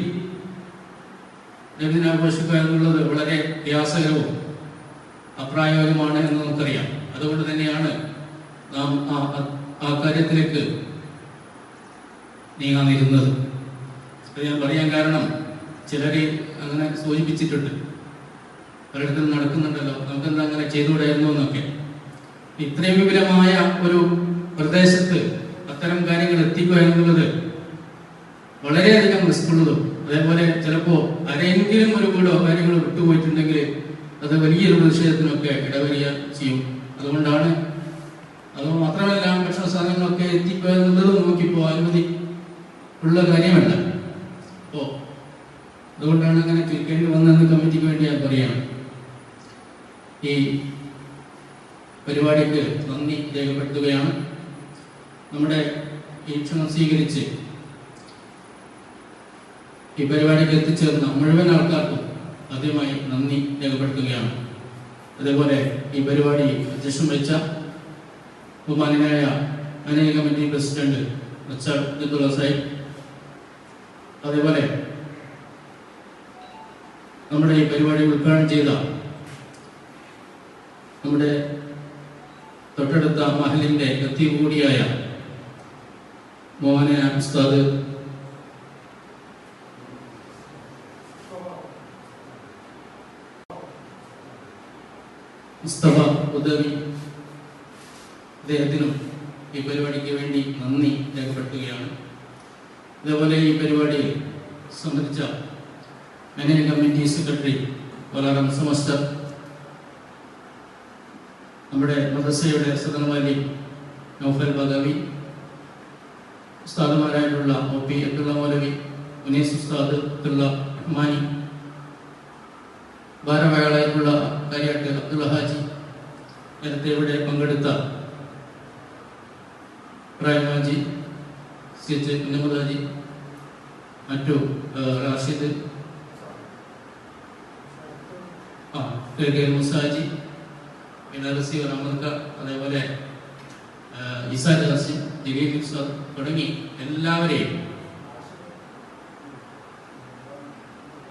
നബിദിനാഘോഷിക്കുക എന്നുള്ളത് വളരെ പ്രയാസകരവും അപ്രായോഗികമാണ് എന്ന് നമുക്കറിയാം. അതുകൊണ്ട് തന്നെയാണ് നാം ആ കാര്യത്തിലേക്ക് നീങ്ങാനിരുന്നത്. അത് ഞാൻ പറയാൻ കാരണം ചിലരെ അങ്ങനെ സൂചിപ്പിച്ചിട്ടുണ്ട്, പലയിടത്തും നടക്കുന്നുണ്ടല്ലോ, നമുക്കെന്താ അങ്ങനെ ചെയ്തുകൂടായിരുന്നു എന്നൊക്കെ. ഇത്രയും വിപുലമായ ഒരു പ്രദേശത്ത് അത്തരം കാര്യങ്ങൾ എത്തിക്കുക എന്നുള്ളത് വളരെയധികം റിസ്ക് ഉള്ളതും, അതേപോലെ ചിലപ്പോൾ ആരെങ്കിലും ഒരു വീടോ കാര്യങ്ങളോ വിട്ടുപോയിട്ടുണ്ടെങ്കിൽ അത് വലിയൊരു പ്രതിഷേധത്തിനൊക്കെ ഇടവരിക ചെയ്യും. അതുകൊണ്ടാണ്, അത് മാത്രമല്ല ഭക്ഷണ സാധനങ്ങളൊക്കെ എത്തിക്കുക എന്നുള്ളത് നമുക്കിപ്പോൾ അനുമതി ഉള്ള കാര്യമല്ല. അപ്പോൾ അതുകൊണ്ടാണ് അങ്ങനെ ചുരുക്കേണ്ടി വന്നതെന്ന് കമ്മിറ്റിക്ക് വേണ്ടി ഞാൻ പറയുകയാണ്. ഈ പരിപാടിക്ക് നന്ദി രേഖപ്പെടുത്തുകയാണ്. നമ്മുടെ ഈ ക്ഷണം സ്വീകരിച്ച് ഈ പരിപാടിക്ക് എത്തിച്ചേർന്ന മുഴുവൻ ആൾക്കാർക്കും ആദ്യമായി നന്ദി രേഖപ്പെടുത്തുകയാണ്. അതേപോലെ ഈ പരിപാടി അധ്യക്ഷം വഹിച്ച ബഹുമാന്യനായ managing committee president Abdullah Sahib, അതേപോലെ നമ്മുടെ ഈ പരിപാടി ഉദ്ഘാടനം ചെയ്ത നമ്മുടെ തൊട്ടടുത്ത മഹലിന്റെ ഖത്തീബ് കൂടിയായ മോഹന ഉസ്താദ്, മുസ്തഫ ഉദവി, അദ്ദേഹത്തിനും ഈ പരിപാടിക്ക് വേണ്ടി നന്ദി രേഖപ്പെടുത്തുകയാണ്. അതേപോലെ ഈ പരിപാടിയിൽ സംബന്ധിച്ച മാനേജിംഗ് കമ്മിറ്റി സെക്രട്ടറി വലാറം സമസ്തർ, നമ്മുടെ മദ്രസയുടെ സദനവാലി നൗഫൽ ബദവി, ഉസ്താദുമാരായിട്ടുള്ള OP അബ്ദുള്ള മൗലവി, മുനീസ് ഉസ്താദ്, അബ്ദുള്ള റഹ്മാനി, ഭാരവാഹികളായിട്ടുള്ള കാര്യാട്ട് അബ്ദുള്ള ഹാജി, നേരത്തെ ഇവിടെ പങ്കെടുത്ത പ്രേമാജി, CH കുഞ്ഞമുദാജി, മറ്റു റാഷിദ്, KK മുസാജി, പിന്നെ റസീവർ അമർക്ക, അതേപോലെ ഇസാദ് ഹസീൻ, ജലീൽ ഉസ്താദ് തുടങ്ങി എല്ലാവരെയും,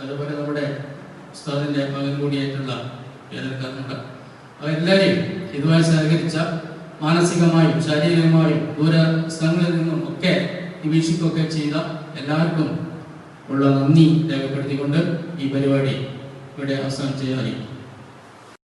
അതുപോലെ നമ്മുടെ ഉസ്താദിന്റെ മകൻ കൂടിയായിട്ടുള്ള വേദനക്കാരുണ്ട്, അവരെല്ലാവരെയും ഇതുമായി സഹകരിച്ച മാനസികമായും ശാരീരികമായും ദൂര സ്ഥലങ്ങളിൽ നിന്നും ഒക്കെ ഈ വീക്ഷിക്കൊക്കെ ചെയ്ത എല്ലാവർക്കും ഉള്ള നന്ദി രേഖപ്പെടുത്തിക്കൊണ്ട് ഈ പരിപാടി ഇവിടെ അവസാനം ചെയ്യാനായി.